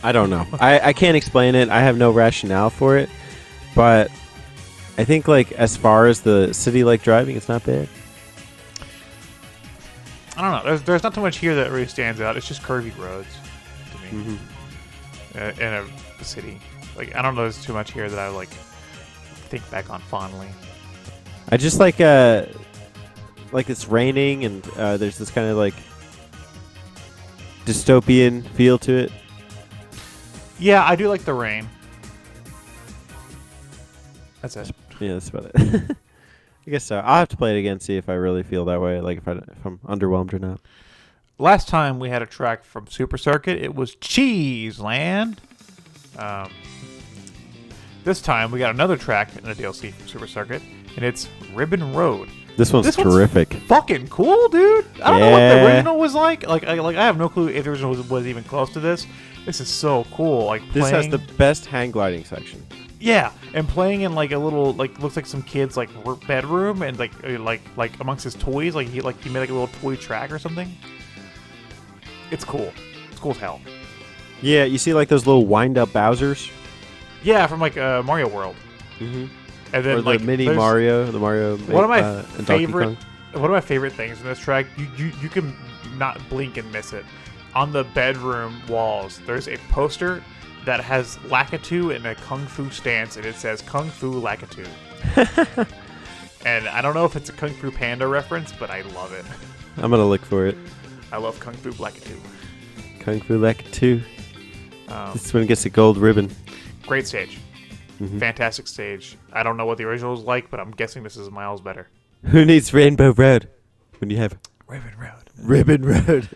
I don't know. I can't explain it. I have no rationale for it. But I think like as far as the city-like driving, it's not bad. I don't know. There's not too much here that really stands out. It's just curvy roads to me. Mm-hmm. In a city. Like I don't know. There's too much here that I like think back on fondly. I just like it's raining and there's this kind of like dystopian feel to it. Yeah, I do like the rain. That's it. Yeah, that's about it. I guess so. I'll have to play it again, see if I really feel that way, like if I'm underwhelmed or not. Last time we had a track from Super Circuit, it was Cheese Land. This time we got another track in a DLC from Super Circuit, and it's Ribbon Road. This one's terrific. Fucking cool, dude. I don't know what the original was like. I have no clue if the original was even close to this. This is so cool. Like this has the best hang gliding section. Yeah, and playing in like a little looks like some kid's like bedroom and like amongst his toys, he made like a little toy track or something. It's cool. It's cool as hell. Yeah, you see like those little wind up Bowsers. Yeah, from like Mario World. Mm-hmm. And then or the mini Mario, one of my favorite things in this track. You can not blink and miss it. On the bedroom walls, there's a poster that has Lakitu in a kung fu stance, and it says Kung Fu Lakitu. And I don't know if it's a Kung Fu Panda reference, but I love it. I'm gonna look for it. I love Kung Fu Lakitu. Kung Fu Lakitu. This one gets a gold ribbon. Great stage. Mm-hmm. Fantastic stage. I don't know what the original was like, but I'm guessing this is miles better. Who needs Rainbow Road when you have Ribbon Road? Ribbon Road.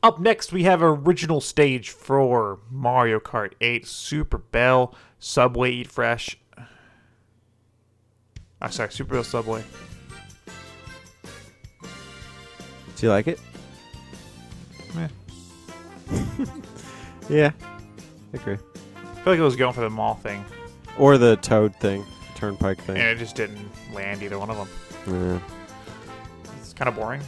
Up next, we have original stage for Mario Kart 8 Super Bell Subway Eat Fresh. Super Bell Subway. Do you like it? Yeah. Yeah, I agree. I feel like it was going for the mall thing. Or the Toad thing, Turnpike thing. And it just didn't land either one of them. Yeah. It's kind of boring.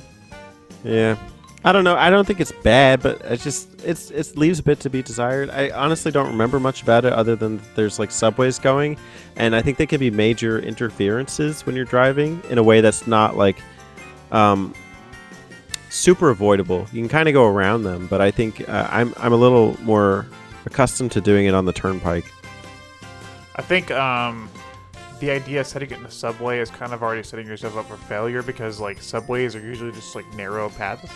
Yeah. I don't know. I don't think it's bad, but it leaves a bit to be desired. I honestly don't remember much about it other than there's like subways going, and I think they can be major interferences when you're driving in a way that's not like super avoidable. You can kind of go around them, but I think I'm a little more accustomed to doing it on the turnpike. I think the idea of setting it in a subway is kind of already setting yourself up for failure because like subways are usually just like narrow paths.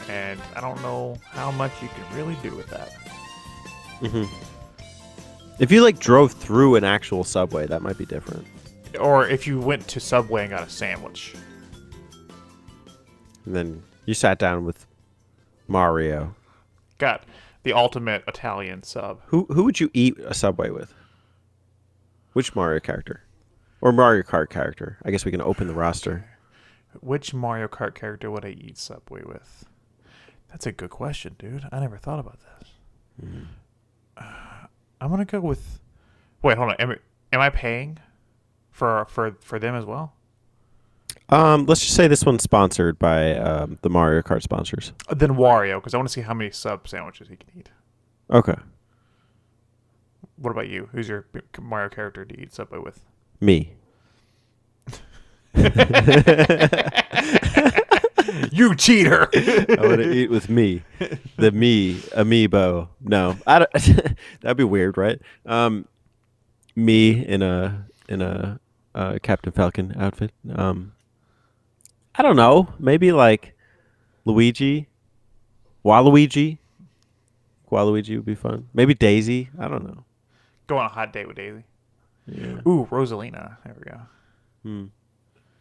And I don't know how much you can really do with that. Mm-hmm. If you like drove through an actual subway, that might be different. Or if you went to Subway and got a sandwich. And then you sat down with Mario. Got the ultimate Italian sub. Who would you eat a Subway with? Which Mario character? Or Mario Kart character? I guess we can open the roster. Which Mario Kart character would I eat Subway with? That's a good question, dude. I never thought about this. I'm gonna go with. Wait, hold on. Am I paying for them as well? Let's just say this one's sponsored by the Mario Kart sponsors. Then Wario, because I want to see how many sub sandwiches he can eat. Okay. What about you? Who's your Mario character to eat Subway with? Me. You cheater! I want to eat with me, the me amiibo. No, I don't, that'd be weird, right? Me in a Captain Falcon outfit. I don't know. Maybe like Luigi, Waluigi. Waluigi would be fun. Maybe Daisy. I don't know. Go on a hot date with Daisy. Yeah. Ooh, Rosalina. There we go.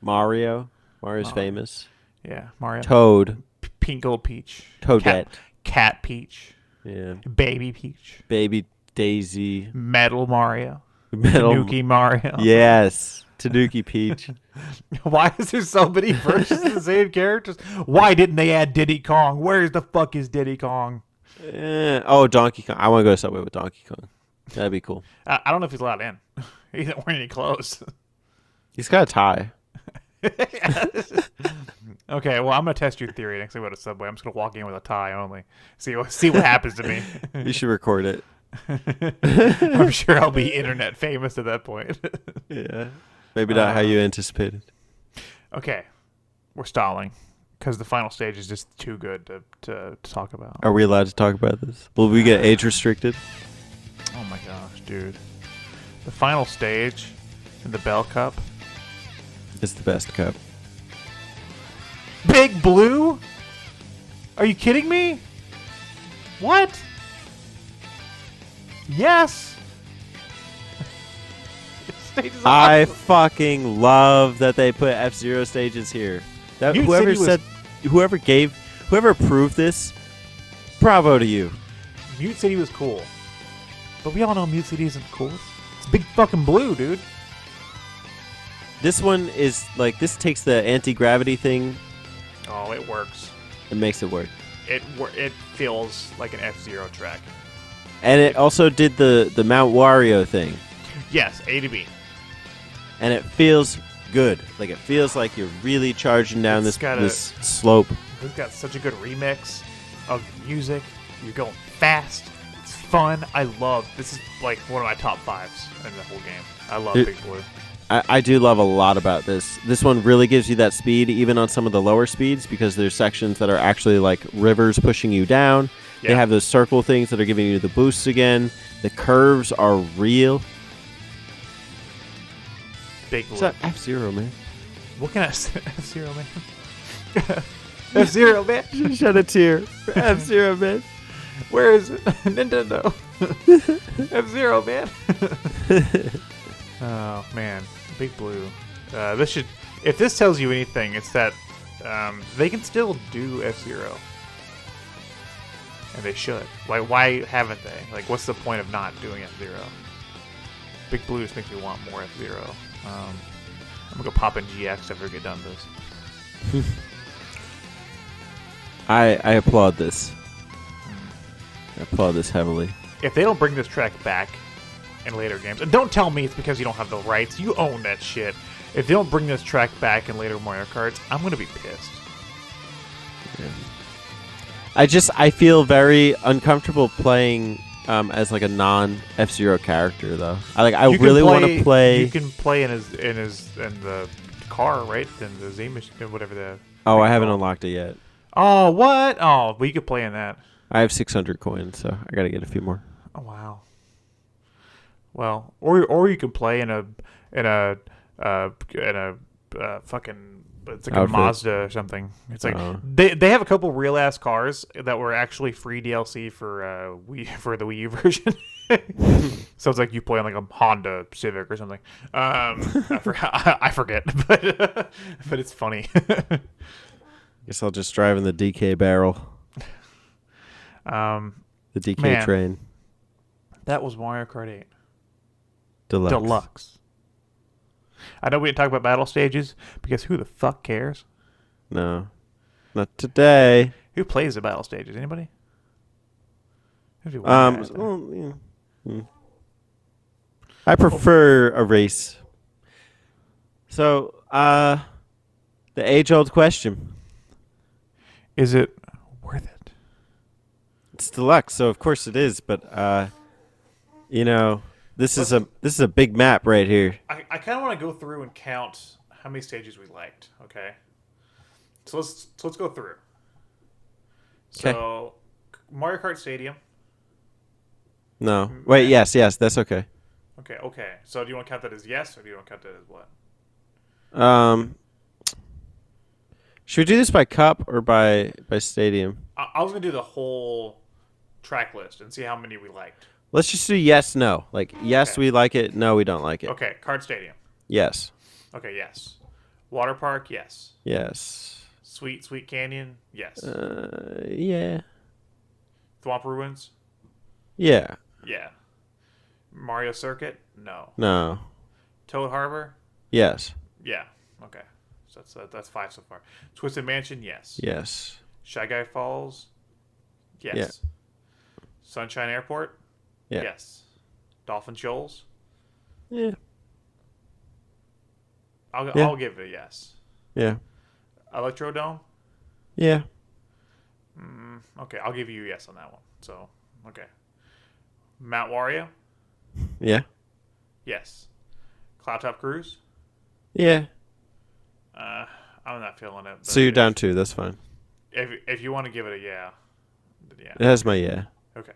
Mario. Mario's famous. Yeah, Mario. Toad. Pink Gold Peach. Toadette. Cat Peach. Yeah. Baby Peach. Baby Daisy. Metal Mario. Metal. Tanuki Mario. Yes. Tanuki Peach. Why is there so many versions of the same characters? Why didn't they add Diddy Kong? Where the fuck is Diddy Kong? Oh, Donkey Kong. I want to go to Subway with Donkey Kong. That'd be cool. I don't know if he's allowed in. He didn't wear any clothes. He's got a tie. Okay, well, I'm going to test your theory next time we go to Subway. I'm just going to walk in with a tie only. See what happens to me. You should record it. I'm sure I'll be internet famous at that point. Yeah. Maybe not how you anticipated. Okay. We're stalling because the final stage is just too good to talk about. Are we allowed to talk about this? Will we get age restricted? Oh my gosh, dude. The final stage in the Bell Cup. It's the best cup. Big Blue? Are you kidding me? What? Yes. I fucking love that they put F-Zero stages here. That whoever approved this, bravo to you. Mute City was cool. But we all know Mute City isn't cool. It's Big fucking Blue, dude. This one is like, this takes the anti-gravity thing. Oh, it works. It makes it work. It feels like an F-Zero track. And it also did the Mount Wario thing. Yes, A to B. And it feels good. Like, it feels like you're really charging down this slope. It's got such a good remix of music. You're going fast. It's fun. This is like one of my top fives in the whole game. I love Big Blue. I do love a lot about this. This one really gives you that speed, even on some of the lower speeds, because there's sections that are actually like rivers pushing you down. Yeah. They have those circle things that are giving you the boosts again. The curves are real. Big Blue. It's that F-Zero, man. What can I say? F-Zero, man. F-Zero, man. Shed a tear for F-Zero, man. Where is it? Nintendo. F-Zero, man. Oh man, Big Blue. If this tells you anything, it's that they can still do F-Zero, and they should. Why haven't they? Like, what's the point of not doing F-Zero? Big Blue just makes me want more F-Zero. I'm gonna go pop in GX after we get done with this. I applaud this. I applaud this heavily. If they don't bring this track back in later games, and don't tell me it's because you don't have the rights. You own that shit. If they don't bring this track back in later Mario Karts, I'm gonna be pissed. I feel very uncomfortable playing as like a non F-Zero character though. I really want to play. You can play in the car, right? In the Z machine, whatever the. Oh, I haven't unlocked it yet. Oh, what? Oh, well, you could play in that. I have 600 coins, so I gotta get a few more. Oh wow. Well, or you can play in a fucking. It's like Outfit. a Mazda or something. It's like they have a couple real ass cars that were actually free DLC for for the Wii U version. So it's like you play on like a Honda Civic or something. I forget, but it's funny. Guess I'll just drive in the DK barrel. The DK train. That was Mario Kart 8 Deluxe. I know we didn't talk about battle stages because who the fuck cares? No, not today. Who plays the battle stages? Anybody? I prefer a race. So, the age-old question: is it worth it? It's Deluxe, so of course it is. But this is a big map right here. I kind of want to go through and count how many stages we liked. Okay, so let's go through. So, Mario Kart Stadium. No, wait, yes, that's okay. Okay. So, do you want to count that as yes, or do you want to count that as what? Should we do this by cup or by stadium? I was gonna do the whole track list and see how many we liked. Let's just do yes, no. Like, yes, we like it. No, we don't like it. Okay, Kart Stadium. Yes. Okay, yes. Water Park, yes. Yes. Sweet Canyon, yes. Yeah. Thwomp Ruins? Yeah. Yeah. Mario Circuit? No. No. Toad Harbor? Yes. Yeah. Okay. So that's 5 so far. Twisted Mansion, yes. Yes. Shy Guy Falls? Yes. Yeah. Sunshine Airport? Yeah. Yes. Dolphin Shoals? Yeah. I'll give it a yes. Yeah. Electrodome? Yeah. Okay, I'll give you a yes on that one. So, okay. Mount Wario? Yeah. Yes. Cloud Top Cruise? Yeah. I'm not feeling it. So you're down 2. That's fine. If you want to give it a yeah, then yeah. It has my yeah. Okay.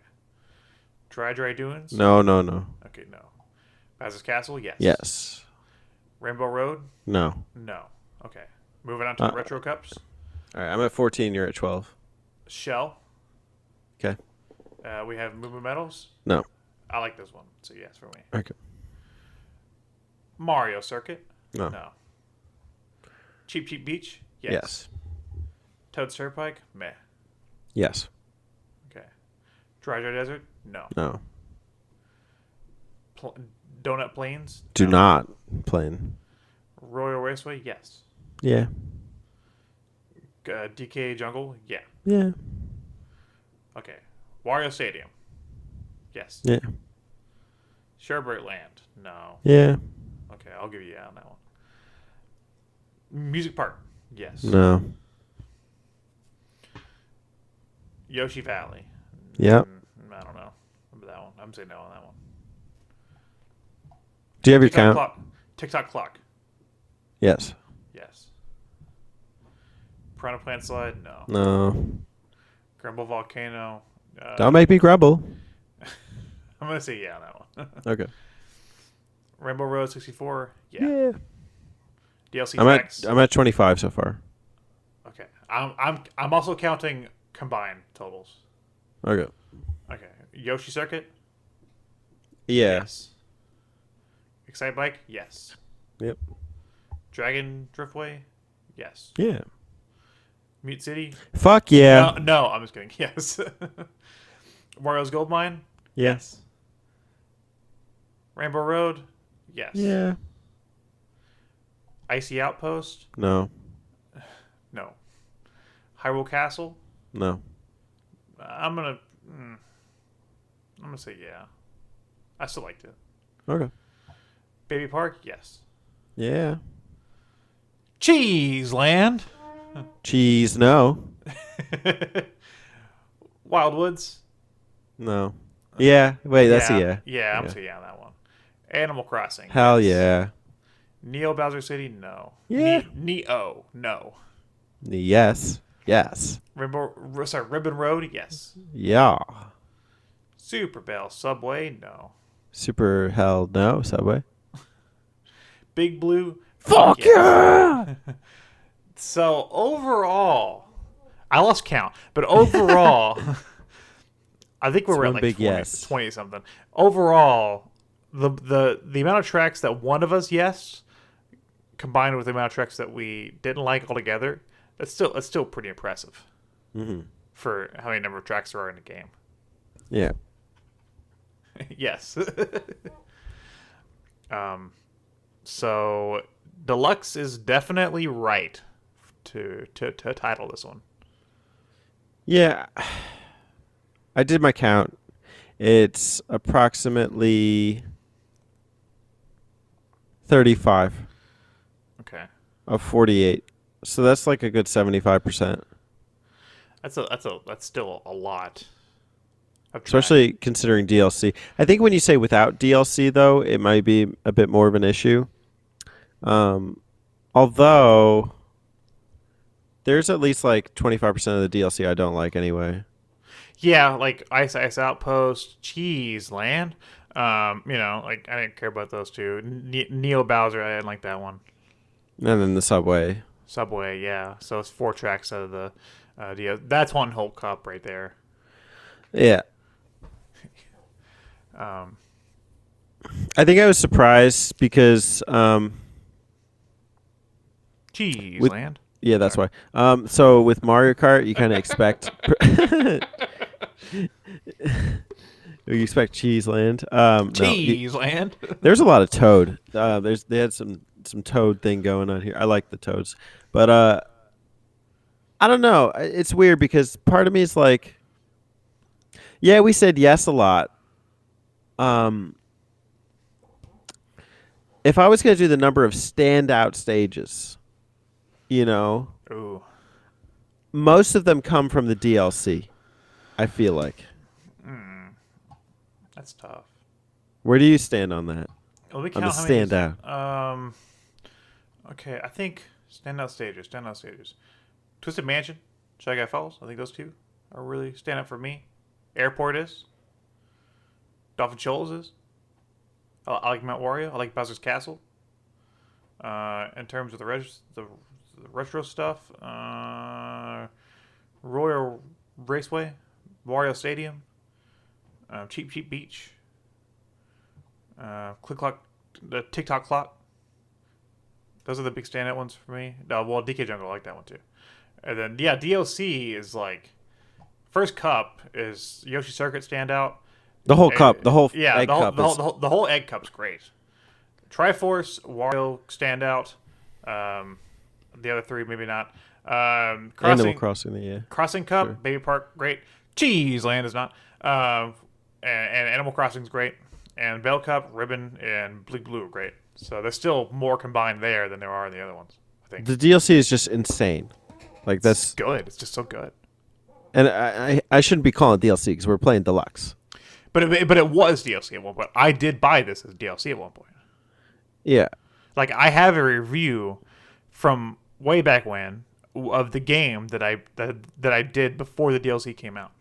Dry Dunes? No. Okay, no. Baz's Castle? Yes. Yes. Rainbow Road? No. No. Okay. Moving on to the Retro Cups. All right, I'm at 14. You're at 12. Shell? Okay. We have Movement Metals? No. I like this one, so yes for me. Okay. Mario Circuit? No. Cheap Beach? Yes. Toad's Turnpike? Meh. Yes. Okay. Dry Desert? No. No. Donut Plains? Do not plane. Royal Raceway? Yes. Yeah. DK Jungle? Yeah. Yeah. Okay. Wario Stadium? Yes. Yeah. Sherbert Land? No. Yeah. Okay, I'll give you yeah on that one. Music Park? Yes. No. Yoshi Valley? Yep. I don't know. Remember that one? I'm saying no on that one. Do you have your count? TikTok Clock? Yes. Yes. Piranha Plant Slide? No. No. Grumble Volcano? Don't make me grumble. I'm going to say yeah on that one. Okay. Rainbow Road 64? Yeah. DLC Tracks? I'm at 25 so far. Okay. I'm also counting combined totals. Okay. Okay. Yoshi Circuit? Yeah. Yes. Excite Bike? Yes. Yep. Dragon Driftway? Yes. Yeah. Mute City? Fuck yeah. No, I'm just kidding. Yes. Mario's Gold Mine? Yes. Rainbow Road? Yes. Yeah. Icy Outpost? No. No. Hyrule Castle? No. I'm gonna say yeah. I still liked it. Okay. Baby Park? Yes. Yeah. Cheese Land? Cheese, no. Wildwoods. No. Yeah. Wait, that's a Yeah, yeah. yeah, I'm Yeah. saying yeah on that one. Animal Crossing. Hell Yes. yeah. Neo Bowser City. No. Yeah. Neo. No. Yes. Yes. Ribbon Road. Yes. Yeah. Super Bell Subway. No. Super hell no, Subway. Big Blue. Fuck yes. yeah! So overall, I lost count, but overall, I think we're It's at one like big 20, yes. 20 something. Overall, the amount of tracks that one of us yes, combined with the amount of tracks that we didn't like altogether, that's still pretty impressive Mm-hmm. for how many number of tracks there are in the game. Yeah. Yes. So Deluxe is definitely right to title this one. Yeah. I did my count. It's approximately 35 Okay. of 48. So that's like a good 75%. That's still a lot. Of track. Especially considering DLC. I think when you say without DLC, though, it might be a bit more of an issue. Although there's at least like 25% of the DLC I don't like anyway. Yeah, like Ice Outpost, Cheese Land. Like I didn't care about those two. Neo Bowser, I didn't like that one. And then the Subway. Subway, yeah. So it's 4 tracks out of the deal. That's one whole cup right there. Yeah. Um, I think I was surprised because Cheese with- Land. yeah, that's why. So with Mario Kart, you kind of expect you expect Cheese Land. Cheese Land. There's a lot of Toad. They had some Toad thing going on here. I like the Toads, but I don't know. It's weird because part of me is like, yeah, we said yes a lot. If I was going to do the number of standout stages, Ooh. most of them come from the DLC. I feel like. That's tough. Where do you stand on that? Let me On count the how many. standout. Okay, I think standout stages. Twisted Mansion, Shy Guy Falls. I think those two are really stand out for me. Airport is. Dolphin Shoals is. I like Mount Wario. I like Bowser's Castle. In terms of the retro stuff, Royal Raceway, Wario Stadium, Cheap Cheap Beach, Click Clock, the TikTok Clock. Those are the big standout ones for me. Well, DK Jungle, I like that one too. And then DLC is like first cup is Yoshi Circuit standout. The whole cup, the whole Yeah, egg cup. the whole egg cup's great. Triforce, Wario standout. The other three maybe not. Animal Crossing, yeah. Crossing Cup, Sure. Baby Park, great. Cheese Land is not. And Animal Crossing's great. And Bell Cup, Ribbon, and Big Blue are great. So there's still more combined there than there are in the other ones, I think. The DLC is just insane. Like that's It's good. It's just so good. And I shouldn't be calling it DLC because we're playing Deluxe. But it was DLC at one point. I did buy this as DLC at one point. Yeah. Like I have a review from way back when of the game that I did before the DLC came out.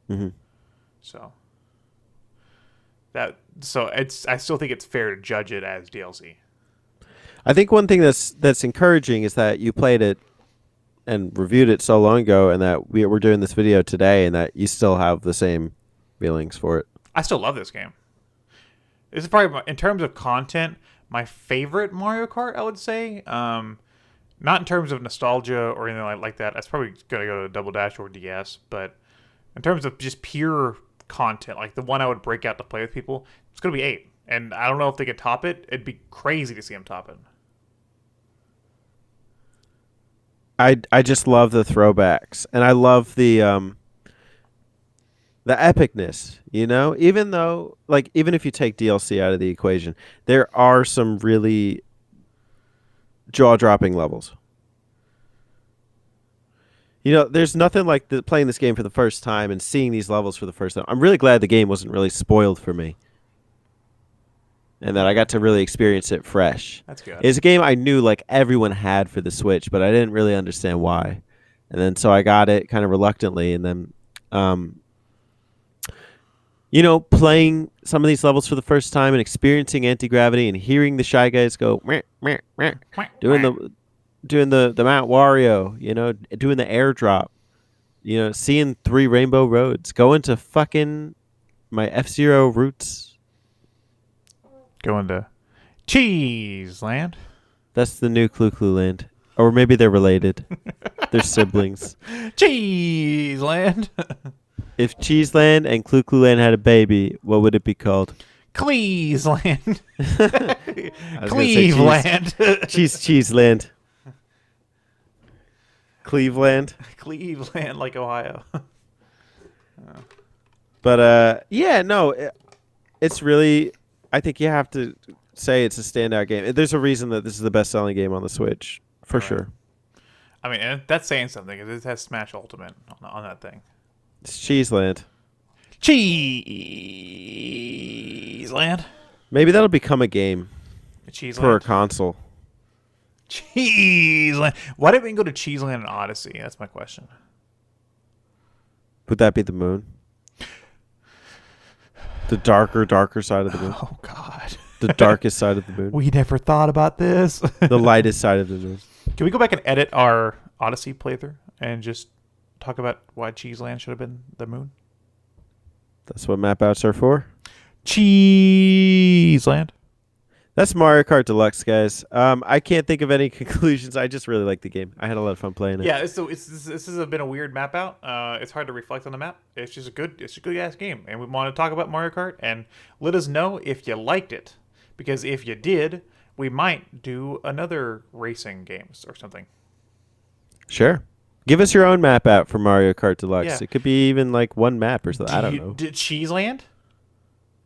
Mm-hmm. I still think it's fair to judge it as DLC. I think one thing that's encouraging is that you played it and reviewed it so long ago, and that we're doing this video today, and that you still have the same feelings for it. I still love this game. This is probably, in terms of content, my favorite Mario Kart, I would say. Not in terms of nostalgia or anything like that. That's probably going to go to Double Dash or DS. But in terms of just pure content, like the one I would break out to play with people, it's going to be 8. And I don't know if they could top it. It'd be crazy to see them top it. I just love the throwbacks, and I love the epicness, even though, like, even if you take DLC out of the equation, there are some really jaw-dropping levels. You know, there's nothing like playing this game for the first time and seeing these levels for the first time. I'm really glad the game wasn't really spoiled for me, and that I got to really experience it fresh. That's good. It's a game I knew like everyone had for the Switch, but I didn't really understand why. And then so I got it kind of reluctantly, and then, playing some of these levels for the first time and experiencing anti-gravity and hearing the Shy Guys go meh, meh, meh, doing the Mount Wario, doing the airdrop, seeing 3 rainbow roads, going to fucking my F-Zero roots. Going to Cheese Land. That's the new Clu Clu Land. Or maybe they're related. They're siblings. Cheese Land. If Cheeseland and Clu Clu Land had a baby, what would it be called? Cleveland. Cleveland. Cheeseland. Cleveland. Cleveland, like Ohio. But it's really. I think you have to say it's a standout game. There's a reason that this is the best-selling game on the Switch, for sure. I mean, and that's saying something because it has Smash Ultimate on that thing. It's Cheeseland. Cheeseland. Maybe that'll become a game for a console. Cheeseland. Why didn't we go to Cheeseland and Odyssey? That's my question. Would that be the moon? The darker side of the moon. Oh, God. The darkest side of the moon. We never thought about this. The lightest side of the moon. Can we go back and edit our Odyssey playthrough and just talk about why Cheeseland should have been the moon? That's what map outs are for. Cheeseland. That's Mario Kart Deluxe, guys. I can't think of any conclusions. I just really like the game. I had a lot of fun playing it. Yeah, this has been a weird map out. It's hard to reflect on the map. It's just a good ass game, and we want to talk about Mario Kart and let us know if you liked it, because if you did, we might do another racing games or something. Sure. Give us your own map out for Mario Kart Deluxe. Yeah. It could be even like one map or something. I don't know. Did Cheeseland?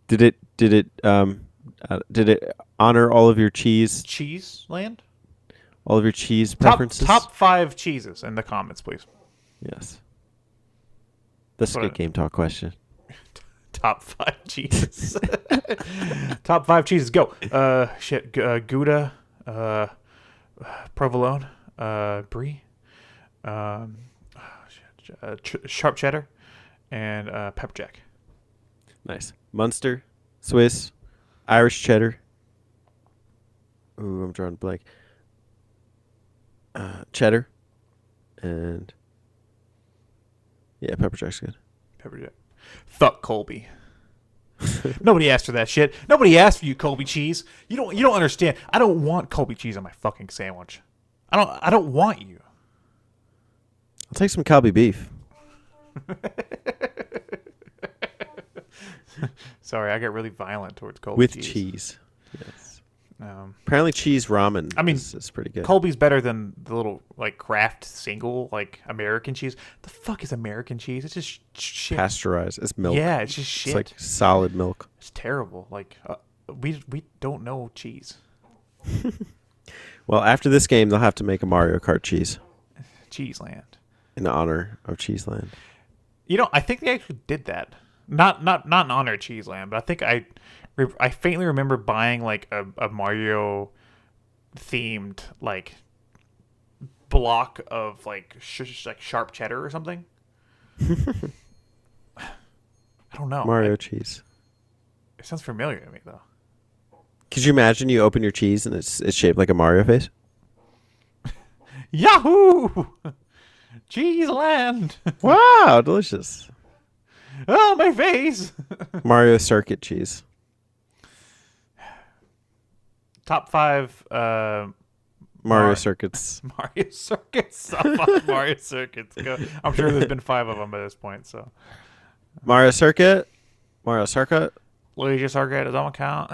Did it honor all of your Cheeseland? All of your cheese preferences? Top 5 cheeses in the comments, please. Yes. That's a good game talk question. Top 5 cheeses. Top 5 cheeses. Go. Gouda, provolone, brie, sharp cheddar, and pepper jack. Nice. Munster, Swiss, Irish cheddar. Ooh, I'm drawing a blank. Cheddar, and pepper jack's good. Pepper jack. Fuck Colby. Nobody asked for that shit. Nobody asked for you, Colby cheese. You don't understand. I don't want Colby cheese on my fucking sandwich. I don't want you. I'll take some Colby beef. Sorry, I get really violent towards Colby with cheese. Cheese. Yes. Apparently cheese ramen. Is pretty good. Colby's better than the little Kraft single American cheese. The fuck is American cheese? It's just shit. Pasteurized. It's milk. Yeah, it's just shit. It's like solid milk. It's terrible. We don't know cheese. Well, after this game, they'll have to make a Mario Kart cheese. Cheeseland. In honor of Cheeseland. I think they actually did that. Not in honor of Cheeseland, but I think I faintly remember buying a Mario themed block of sharp cheddar or something. I don't know. Mario cheese. It sounds familiar to me though. Could you imagine you open your cheese and it's shaped like a Mario face? Yahoo! Cheeseland. Wow, delicious. Oh, my face. Mario Circuit cheese. Top 5 Mario Circuits. Mario Circuits. Top 5 Mario Circuits. Go. I'm sure there's been 5 of them by this point. So Mario Circuit. Mario Circuit. Luigi Circuit. Does that one count?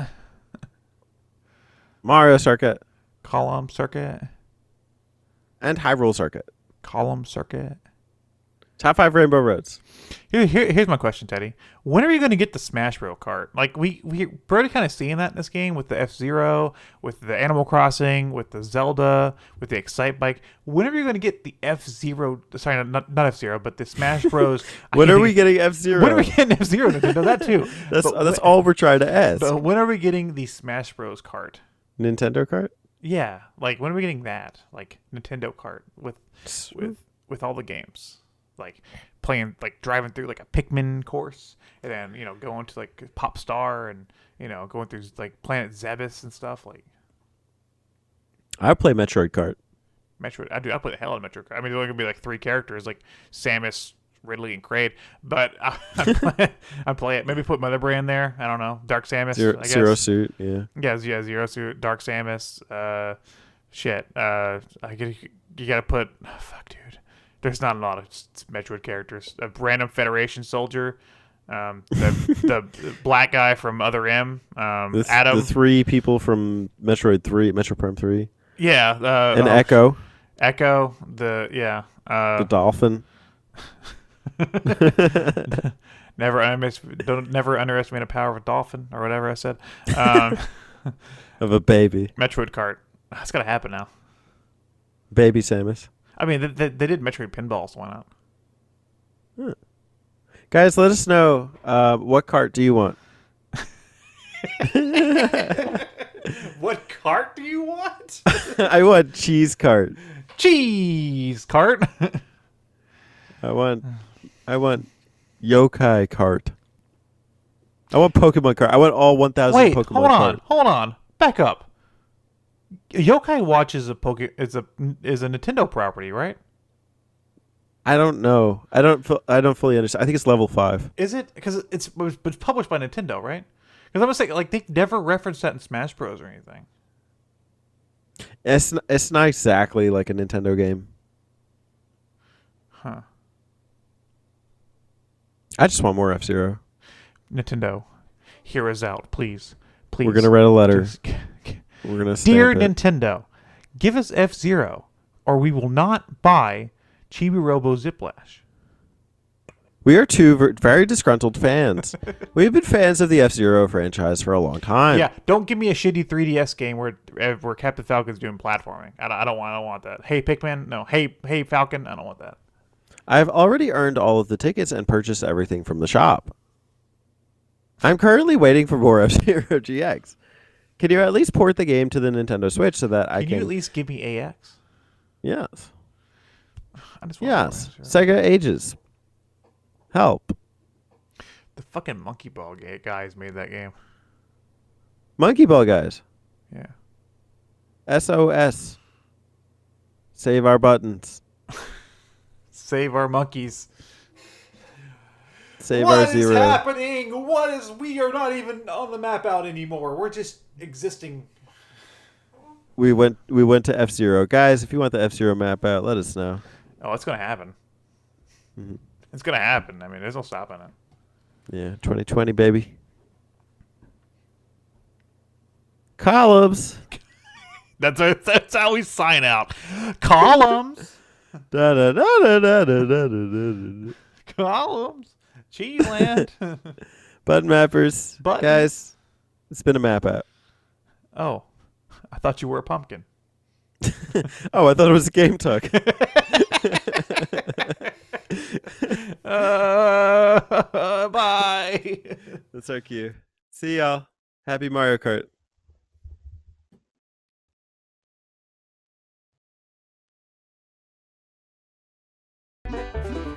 Mario Circuit. Column Circuit. And Hyrule Circuit. Column Circuit. Top 5 Rainbow Roads. Here's my question, Teddy. When are you going to get the Smash Bros. Kart? Like we're already kind of seeing that in this game with the F-Zero, with the Animal Crossing, with the Zelda, with the Excite Bike. When are you going to get the F-Zero? Sorry, not F-Zero, but the Smash Bros. When are we getting F-Zero? When are we getting F-Zero? Nintendo, that too. That's all we're trying to ask. But when are we getting the Smash Bros. Kart? Nintendo Kart? Yeah, like when are we getting that? Like Nintendo Kart with all the games, like playing, like driving through like a Pikmin course, and then going to like Pop Star, and going through like Planet Zebes and stuff. Like I play Metroid Kart. Metroid, I play the hell out of Metroid Kart. I mean, there's only gonna be like 3 characters, like Samus, Ridley, and Kraid. But I play it. Maybe put Mother Brand there. I don't know. Dark Samus. I guess. Zero Suit. Yeah. Yeah. Zero Suit. Dark Samus. Shit. You gotta put. Oh, fuck, dude. There's not a lot of Metroid characters. A random Federation soldier. The black guy from Other M. Adam. The 3 people from Metroid Prime 3. Yeah. And Echo. Echo. The dolphin. Never underestimate the power of a dolphin, or whatever I said. Of a baby. Metroid Kart. That's gotta happen now. Baby Samus. I mean, they did Metroid Pinball, so why not? Huh. Guys, let us know what cart do you want? What cart do you want? I want cheese cart. Cheese cart. I want yokai cart. I want Pokemon cart. I want all 1,000 Wait, Pokemon hold on. Back up. Yokai Watch is a Nintendo property, right? I don't know. I don't fully understand. I think it's level 5. Is it? Because it's published by Nintendo, right? Because I'm gonna say, like, they never referenced that in Smash Bros. Or anything. It's not exactly like a Nintendo game. Huh. I just want more F-Zero. Nintendo, hear us out, please. We're gonna write a letter. We're gonna Dear stamp it. Nintendo, give us F-Zero, or we will not buy Chibi Robo Ziplash. We are 2 very disgruntled fans. We've been fans of the F-Zero franchise for a long time. Yeah, don't give me a shitty 3DS game where Captain Falcon's doing platforming. I don't want that. Hey Pikmin, no. Hey Falcon, I don't want that. I've already earned all of the tickets and purchased everything from the shop. I'm currently waiting for more F-Zero GX. Can you at least port the game to the Nintendo Switch so that I can... Can you at least give me AX? Yes. I just want Yes. Sega Ages. Help. The fucking Monkey Ball guys made that game. Monkey Ball guys. Yeah. SOS. Save our buttons. Save our monkeys. Save our zero. What is happening? We are not even on the map out anymore. We're just existing. We went to F-Zero. Guys, if you want the F-Zero map out, let us know. Oh, it's going to happen. Mm-hmm. It's going to happen. I mean, there's no stopping it. Yeah, 2020, baby. Columns. That's how we sign out. Columns. Da, da, da, da, da, da, da, da. Columns. Cheese Land. Button mappers. Guys, it's been a map out. Oh, I thought you were a pumpkin. Oh, I thought it was a game talk. Bye. That's our cue. See y'all. Happy Mario Kart.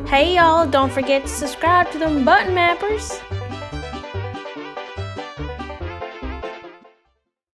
Hey y'all, don't forget to subscribe to them button mappers.